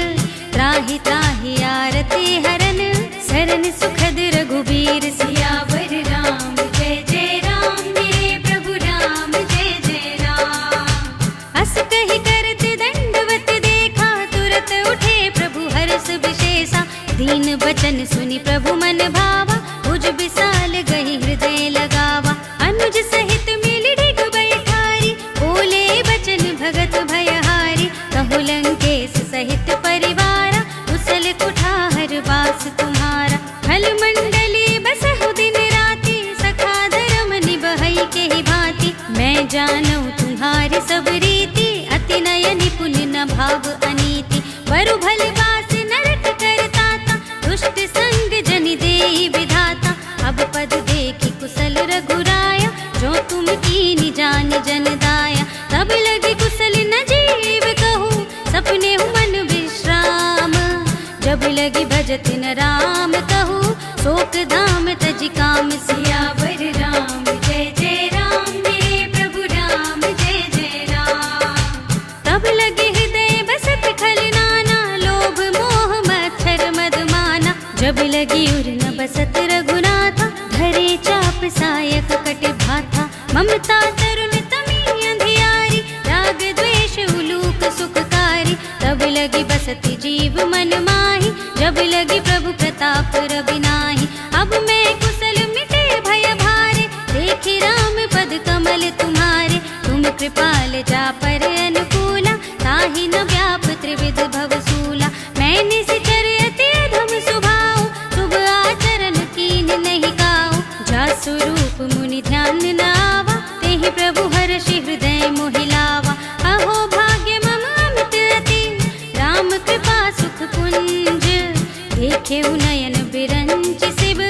त्राहि त्राहि आरती हरन, शरण सुखद रघुबीर। सियावर राम जय जय राम, मेरे प्रभु राम जय जय राम। अस कहि करत दंडवत देखा, तुरत उठे प्रभु हर्ष विशेषा। दीन बचन सुनि प्रभु मन भावा, भुज विशाल गहि हृदय लगावा। अनुज सहित मिलि डिग बैठारी, बोले बचन भगत भयहारी। कहु लंकेश सहित परिवारा, कुशल कुठार वास तुम्हारा। खल मंडली बसहु दिन राति, सखा धर्म निबहै केहि भांति। मैं जानऊ तुम्हारी सब रीति, अति नय निपुण न भाव अनीति। बरु भल बास नरक करताता, दुष्ट संग जनि देहि विधाता। अब पद देखि कुशल रघुराया, जो तुम कीनि जान जन दाया। तब लगी कुशल न जीव कहूँ, सपने मन विश्राम। जब लगी भजत न राम कहूँ, शोक धाम तजि काम। सियावर राम जय जय राम, मेरे प्रभु राम जय जय राम। तब लगे हृदय बसत खल नाना, लोभ मोह मच्छर मद माना। जब लगी उर न बसत रघुनाथा, धरे चाप सायक कट भाथा। ममता तरुण तमी अंधियारी, राग द्वेष उलूक सुखकारी। तब लगी बसती जीव मन माही, जब लगी प्रभु प्रताप रवि नाही। अब मैं कुशल मिटे भय भारे, देखि राम पद कमल तुम्हारे। तुम कृपाल जा पर अनुकूला, ताहि न व्याप त्रिविध भवसूला। मैं निश्चर अति अधम स्वभाव, शुभ आचरण कीन नहीं काहू। जा स्वरूप मुनि ध्यान न आवा, तेहि प्रभु हर्षि हृदय मोहि लावा। अहो भाग्य मम अमित अति, राम कृपा सुख पुंज। देखे नयन बिरंच शिव,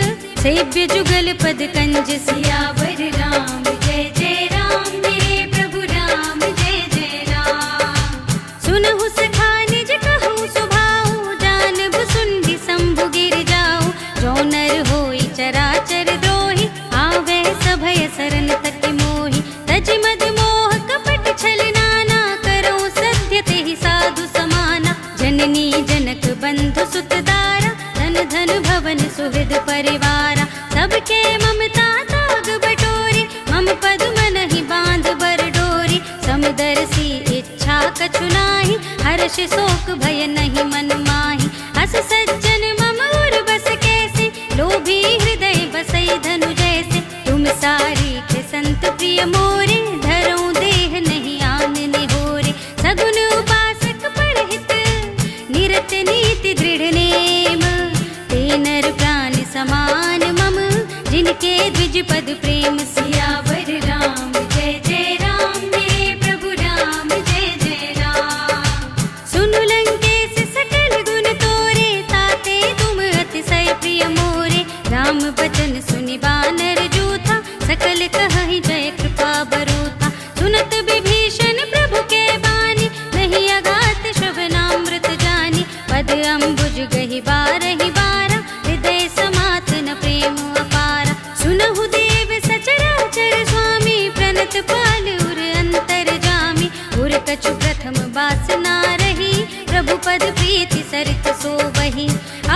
सेव्य जुगल पद कंज। सियावर राम जय जय राम, मेरे प्रभु राम जय जय राम। सुनहु सखा निज कहूँ सुभाऊ, जानबु सुंदि शंभु गिर जाऊ। जो नर होई चराचर द्रोही, आवे सभय सरन तति मोहि। तज मद मोह कपट छल नाना, करो सत्य तेहि साधु समाना। जननी जनक बंधु सुत दारा, धन धन भवन सुहृद परिवारा। सबके ममता ताग बटोरी, मम पद मनहि बांध बर डोरी। समदर्शी इच्छा कछु नाही, हर्ष शोक भय नहीं मन माही। अस सज्जन मम उर बस कैसे, लोभी हृदय बसई धनु जैसे। तुम सारी के संत प्रिय मोरे, धरऊं देह नहीं आन निहोरे। सगुन उपासक परहित, निरत नीति दृढ़ नेम। ते नर प्राण जिनके द्विज पद प्रेम सियावर राम जय जय राम मेरे प्रभु राम जय जय राम। सुनु लंकेश सकल गुण तोरे ताते तुम अतिशय प्रिय मोरे। राम बचन सुनि बानर जूथा सकल कहहि जय कृपा बरूथा। सुनत विभीषण प्रभु के बानी नहीं अगात श्रवणामृत जानी। पद अम्बुज गहि बारहि बारा हृदय समातन प्रेम अपारा। सुनहु देव सचराचर स्वामी प्रणत पाल उर अंतर जामी। उर कछु प्रथम वासना रही प्रभु पद प्रीति सरित सोबहि।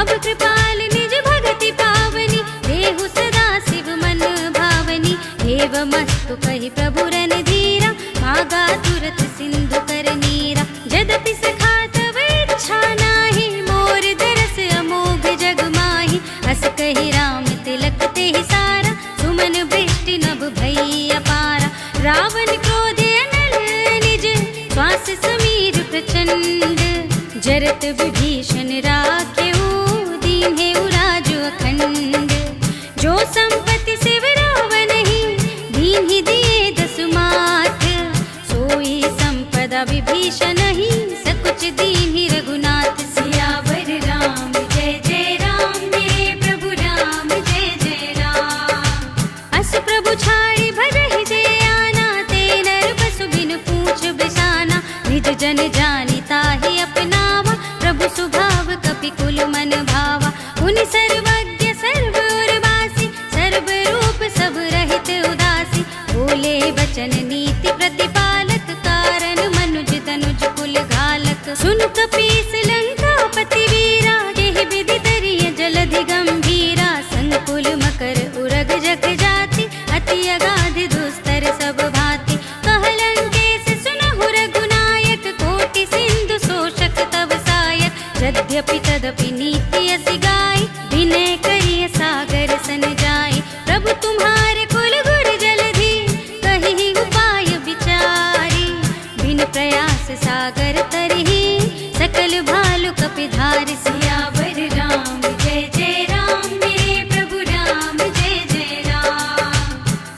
अब कृपाल निज भगति पावनी देहु सदा शिव मन भावनी। एवमस्तु कहि प्रभु रणधीरा मागा तुरत सिंधु कर नीरा। यद्यपि सखा तव इच्छा नाही मोर दरस अमोघ जग माही। अस कहि राम तिलक तेहि सारा सुमन वृष्टि नभ भई अपारा। रावण क्रोधे अनल निज श्वास समीर प्रचंड। जरत विभीषण राखेऊ दीन्हेउ राज अखंड। जो संपत्ति शिव रावण ही दीन्हि दिए दसु माथ। सोई संपदा विभीषण ही सकुच दीन्हि रघुनाथ। सियावर राम जय जय राम मेरे प्रभु राम जय जय राम। अस प्रभु छाड़ी भरहि जे आना ते नर पशु बिनु पूछ बिसाना। निज जन जानि ताहि अपनावा प्रभु स्वभाव कपि कुल मन भावा। उनि सर्वज्ञ सर्व उर्वासी सर्व रूप सब रहित उदासी। बोले बचन नीति प्रतिपालक कारण मनुज तनुज कुल घालक। सुनु कपीस लंकापति वीरा केहि विधि तरिय जलधि गंभीरा। संकुल मकर उरग जग जाति अति अगाध दुस्तर सब भांति। कह लंकेश सुनहु रघुनायक कोटि सिंधु शोषक तव सायक। यद्यपि तदपि नीति असि गाय विनय करिय सागर सन जाय। प्रभु तुम्हारे कुल गुर जलधि कहि उपाय विचारी। बिन प्रयास सागर तरहि सकल भालु कपि धारि। सियावर राम जय जय राम मेरे प्रभु राम जय जय राम।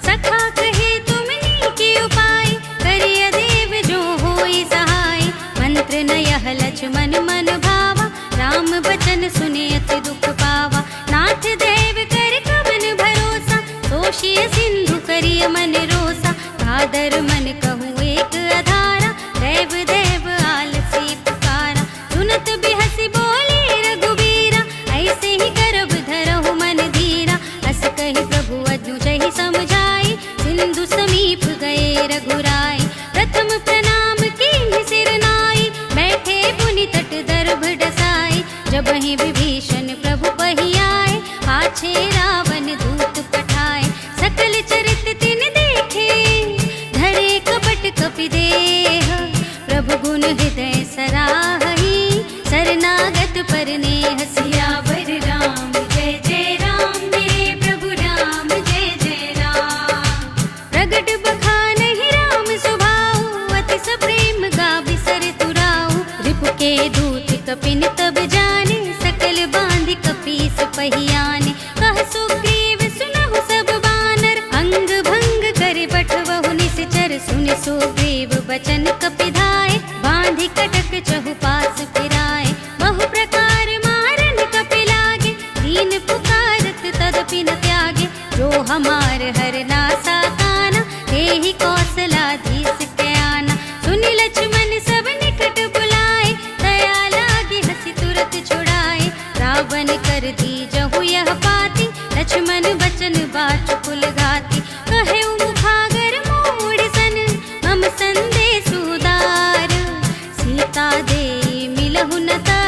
सखा कहे तुम नीकी उपाय करिय देव जो होई सहाय। मंत्र नयह लक्ष्मण मन भावा राम बचन सुने अति दुख पावा। नाथ देव कर कवन भरोसा तोषिय सिंधु करिय मन रोसा। कादर मन कहूँ एक अधारा देव देव आलसी पुकारा। सुनत बिहसी बोले रघुबीरा ऐसे ही करब धरहु मन धीरा। अस कहि प्रभु अनुजहि समझाई सिंधु समीप गए रघुराई। प्रथम प्रणाम कीन्हि सिर नाई बैठे पुनि तट दर्भ डसाई। जबहि विभीषण प्रभु पहि आए पाछे रावण दूत पठाए। सकल चरित तिन देखे धरे कपट कपि देह। प्रभु गुण हृदय सराहहि शरणागत पर नेह। सियावर राम जय जय राम मेरे प्रभु राम जय जय राम। प्रगट बखानहि राम सुभाऊ अति सप्रेम गाबि सर तुराऊ। रिपु के दूत कपिन तब जाने सकल बांधि कपीस पहियाने। कह सुग्रीव सुनहु सब बानर अंग भंग कर बठवहु निश्चर। सुनि सुग्रीव बचन कपि धाय बांधि कटक चहुपास फिराए। बहु प्रकार मारन कपि लागे दीन पुकारत तदपि न त्यागे। जो हमार हर नासा काना तेहि कौशलाधीश के आना। सुनि लक्ष्मण सब निकट बुलाए दया लागे हंसी तुरत छुड़ाए। रावण कर दीजहु यह पाती लक्ष्मण बचन बाचु कुल घाती। कहे मुखागर मोड़ सन मम संदेश उदार। सीता दे मिलहु न ता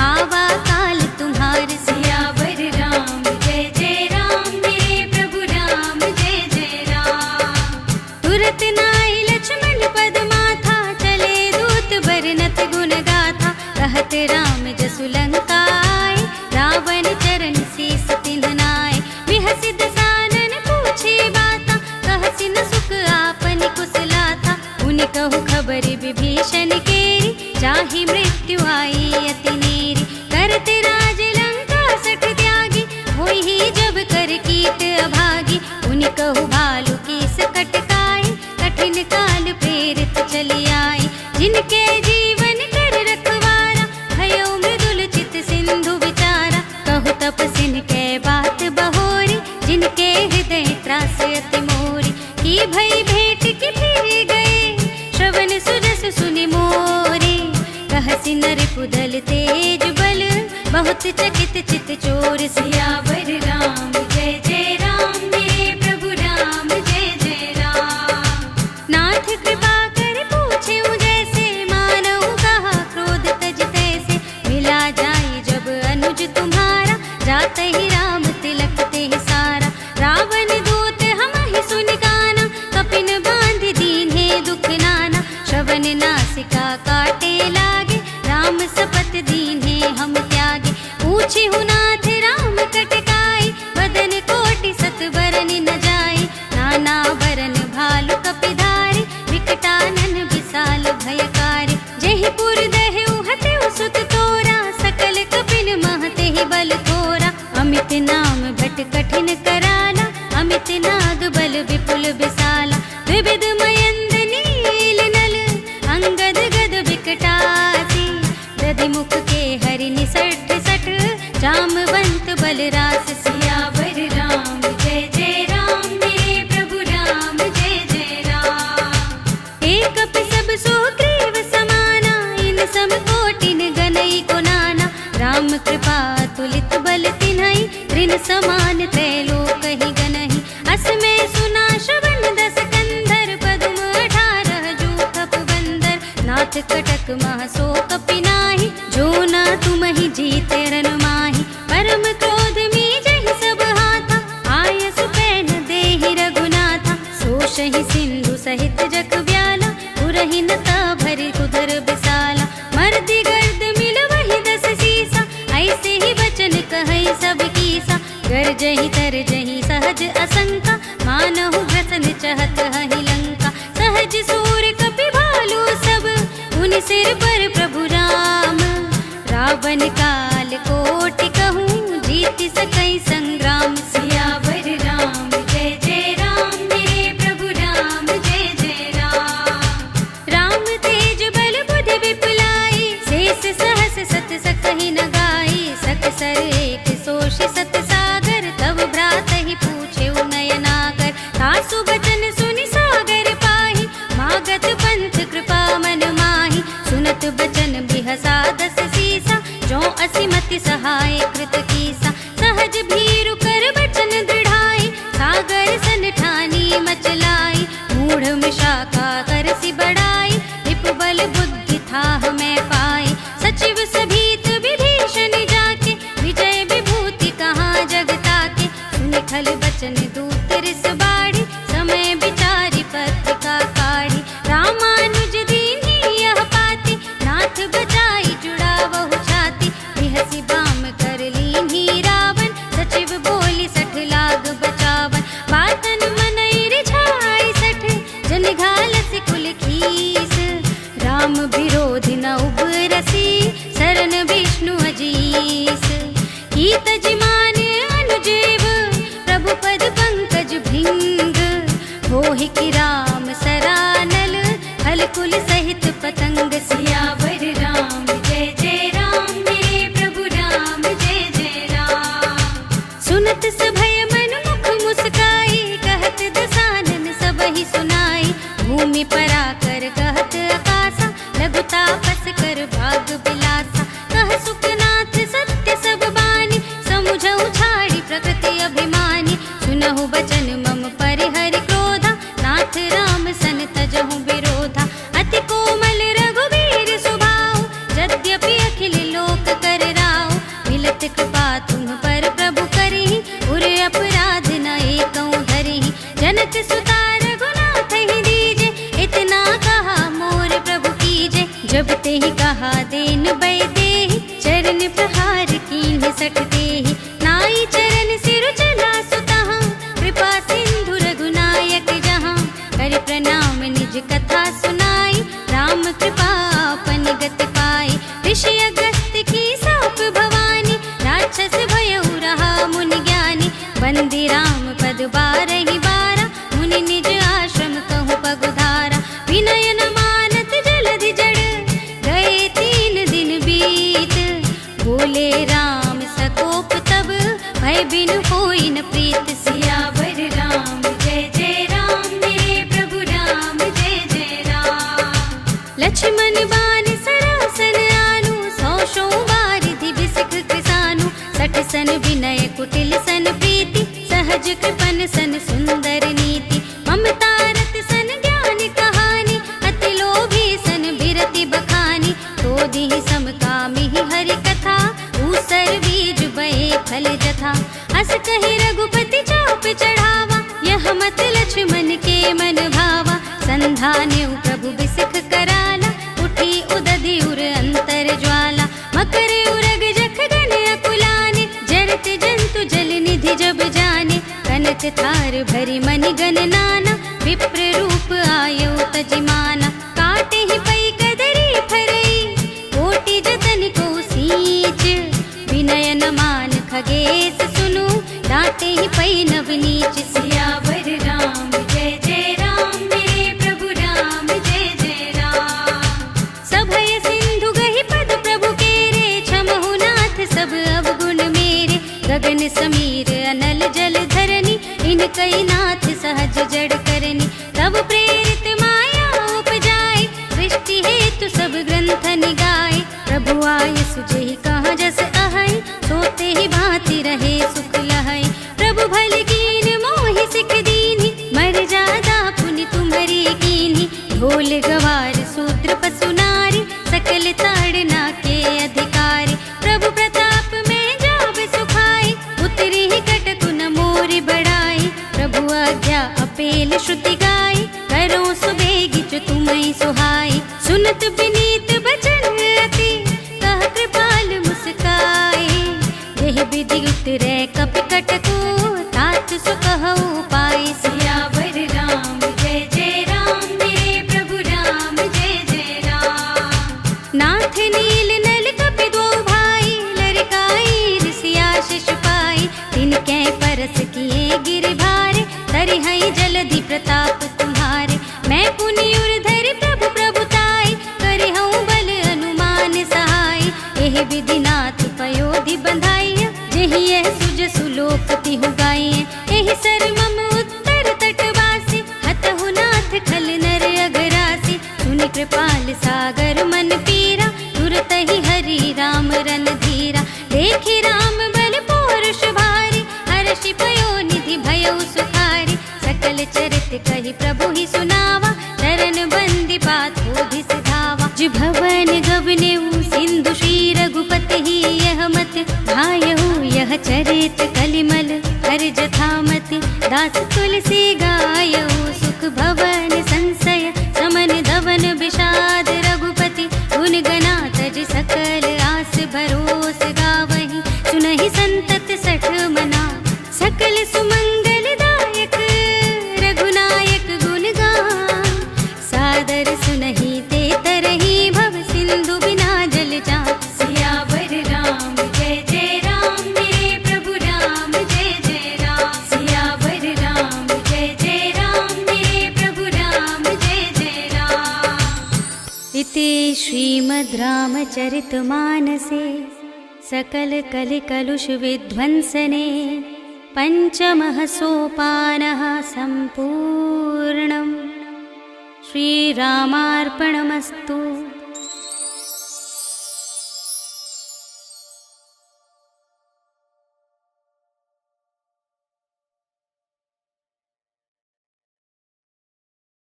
आवा काल तुम्हार। सियावर राम जय जय राम मेरे प्रभु राम जय जय राम। तुरत नाई लक्ष्मण पद माथा चले दूत बरनत गुण गाथा। कहत राम जसु लंका आए रावण चरण शीस तिन्ह नाय। बिहसि दसानन पूछे बाता कहसि न सुख आपनि कुशलाता। उनि कहु खबर विभीषण केरी जाहि मृत्यु आई अति नेरी। करत राज लंका सठ त्यागी होई जब कर कीट अभागी। मुनि कहु भालु कीस कटकाई, कठिन काल प्रेरित चली आई। जिनके जीवन कर रखवारा, भयो मृदुल चित सिंधु विचारा। कहु तपसिन के बात बहोरी, जिनके हृदय त्रास अति मोरी। की भई भेंट की फिर गए, श्रवण सुजस सुनि मोरे। कहसि नरिपु दल तेज बल, बहुत चकित चित चोर। सियावर राम जय जय राम, मेरे प्रभु राम जय जय राम। नाथ कृपा कर पूछे जैसे, मानऊ कहा क्रोध तज तैसे। मिला जाए जब अनुज तुम्हारा, जाते ही राम तिलक ते सारा। रावण दूत हमहि सुन गाना, कपिन बांध दीन्हे दुख नाना। श्रवण नासिका काटे लागे, राम सपत दीन्हे हम त्यागे। पूछी हूँ नाथ राम कटकाई, बदन कोटि सत बरन न जाए। नाना बरन भालु कपिधारी, विकटानन विशाल भयकारी। जेहि पुर दहेउ हतेउ सुत तोरा, सकल कपिन महते ही बल थोरा। अमित नाम भट कठिन कराला, अमित नाग बल विपुल विशाला। विविध मयंद नील नल, अंगद गद विकटासी। दधि मुख के हरि निसट सट, जामवंत बलरास। सियावर राम जय जय राम, मेरे प्रभु राम जय जय राम। एक कपि सब सुग्रीव समाना, इन सम कोटिन गनई को नाना। राम कृपा तुलित बल तिन्हई, त्रिन समान त्रैलोक ही गनहि। अस में सुना श्रवण दस कंधर, पद्म 18 जूथप बंदर। नाथ कटक मह सो कपि नाही, जो ना तुम ही जीते रन माही। परम क्रोध में जहि सब हाथा, आयस पैन देहि रघुनाथा। सोषहि सिंधु सहित जग व्याला, पुरहि नता भरि उदर विशाला। मर्दि गर्द मिल वही 10 सीसा, ऐसे ही बचन कहै सब कीसा। गर्जहि तरजहि सहज असंका, मानहु ग्रसन चहत हहि लंका। सहज सूर कपि भालु सब, उनि सिर पर प्रभु राम। रावण काल कोटि कहूँ, जीति सकई संग्राम। सियावर राम जय जय राम, मेरे प्रभु राम जय जय राम। राम तेज बल बुद्धि विपुलाई, शेष सहस सत सकहि न गाई। सकसर एक सोषि सत सागर, तब भ्रात ही पूछे नयनाकर। तासु बचन सुनि सागर पाहि, मागत पंथ कृपा मन माहि। सुनत बचन बिहसा 10 सीसा, जो असिमति सहाय कृत कीसा। सहज भीरु कर बचन दृढ़ाई, सागर सन ठानी मचलाई। मूढ़ मिशाखा करसि बढ़ाई, विप बल बुद्धि थाह मैं पाई। सचिव सभीत विभीषण जाके, विजय विभूति कहाँ जग ताके। सुनि खल बचन दूत रिस बाढ़ी, समय विचारी पत्रिका काढ़ी। रामानुज दीन्ही यह पाती, नाथ बचाई जुड़ावहु छाती। बिहसी बाम कर लीन्ही रावण, सचिव बोली 60 लाग बचावन। बातन मनई रिझाई 60, जन घालस कुल खीस। राम विरोधि न उबरसी, शरण विष्णु अजीस। की तजिमान अनुजेव, प्रभु पद पंकज भृंग। होहि की राम सरानल, हल कुल सहित पतंग। सियावर राम जय जय राम, मेरे प्रभु राम जय जय राम। सुनत सभय मन मुख मुस्काई, कहत दसानन सबहि सुनाई। भूमि पराकर कहत आकाशा, लघु तापस कर भाग बिलासा। कह सुखनाथ सत्य सब बानी, समुझऊ छाड़ी प्रकृति अभिमानी। सुनहु बचन मम परिहरि क्रोधा, नाथ राम सन तजहु विरोधा। अति कोमल रघुवीर सुभाऊ, यद्यपि अखिल लोक कर राऊ। मिलत कृपा तुम पर प्रभु करिहि, उर अपराध न एकऊ धरिहि। जनक सुता रघुनाथ ही दीजे, इतना कहा मोर प्रभु कीजे। जब ते ही कहा देन बै देहि, चरण प्रहार कीन्ह 60 देहि। नाई चरण सिर चला सुतहाँ, कृपा सिंधु रघुनायक जहाँ। कर प्रणाम निज कथा सुनाई, राम कृपा अपन गति पाई। ऋषि अगस्त्य की साप भवानी, राक्षस भयउ रहा मुनि ज्ञानी। बंदी राम पद बारहि बार, बिन होई न प्रीत। सियावर राम जय जय राम, मेरे प्रभु राम जय जय राम। लक्ष्मण बान सरासन आनु, 100 वारिधि बिसिख किसानु। 60 सन विनय कुटिल सन प्रीति, सहज कृपन सन सुंदर नीति। ममता रत सन ज्ञान कहानी, अति लोभी सन बिरति बखानी। तो दिहि समकामी हरि कथा, ऊसर बीज बये फल जथा। अस कहि रघुपति चाप चढ़ावा, यह मत लक्ष्मण के मन भावा। संधान्यु प्रभु बिसिख कराला, उठी उदधि उर अंतर ज्वाला। मकर उरग जख गन अकुलाने, जरत जंतु जल निधि जब जाने। कनक थार भरी मनि गन नाना, विप्र रूप आयो तजिमाना। काटे ही पै कदरी फरई, कोटि जतन को सींच। विनय न मान खगेश सुनु, डांटे ही पै नव नीच। सियावर राम जय जय राम, मेरे प्रभु राम जय जय राम। सभय सिंधु गहि पद प्रभु केरे, क्षमहु नाथ सब अवगुण मेरे। गगन समीर अनल जल धरनी, इनकई नाथ सहज जड़ करनी। तब प्रेरित माया उपजाए, सृष्टि हेतु सब ग्रंथ निगाए। प्रभु आय सुजहि कहाँ जस अहै, सोते ही भांति रहे सुख लहै। प्रभु भल कीन मोहि सिख दीन्हि, मर जादा पुनि तुम्हरी कीन्हि। ढोल गवार सूत्र पशु नारी, सकल ताड़ना के अधिकारी। प्रभु प्रताप में जाब सुखाई, उतरी ही कटकु न मोरि बढ़ाई। प्रभु आज्ञा अपेल श्रुति गाई, करो सुबेगी जो तुम्हें सुहाई। सुनत विनीत बचन अति, कह कृपाल मुस्काए। यही विधि उतरे कपि कटकु, तात सुकहु पाई। सियावर राम जय जय राम, मेरे प्रभु राम जय जय राम। नाथ नील नल कपि दो भाई, लरिकाई ऋषिया शिष पाई। तिनके परस किए गिर भारे, तरि हई जलधि प्रताप तुम्हारे। मैं पुनि उर्धरि प्रभु प्रभुताई, करि हऊँ बल अनुमान सहाय। एहि विधि नाथ पयोधि बंधाइय, जेहि यह सुज सुलोक तिहु गाइय। एहि सर मम उत्तर तटवासी, हतहु नाथ खल नर अघरासी। सुनि कृपाल सागर मन पीरा, तुरत ही हरि राम रन धीरा। देखि राम बल पौरुष भारी, हर्षि पयो निधि भयउ सुखारी। सकल चरित कहि प्रभु ही सुनावा, चरण बंदी पाथोधि सिधावा। जिभवन गवनेउ सिंधु श्री रघुपति ही, यह मत भायहु यह चरित कलिमल हर जथामति। दास तुलसी गायहु, सुख भवन संशय समन धवन विषाद। रघुपति गुण गना तज सकल आस भरोस गावहि। सुनहि संतत सठ मना, सकल सुमंगल दायक। रघुनायक गुण गान, सादर सुनहि ते तरहि। भव सिंधु बिना जल जान। सियावर राम जय जय राम, मेरे प्रभु राम जय जय राम। सियावर राम जय जय राम, मेरे प्रभु राम जय जय राम। इति श्रीमद् रामचरितमानसे सकल कलि कलुष विध्वंसने, पंचमः सोपानः सम्पूर्णम्। श्रीरामार्पणमस्तु।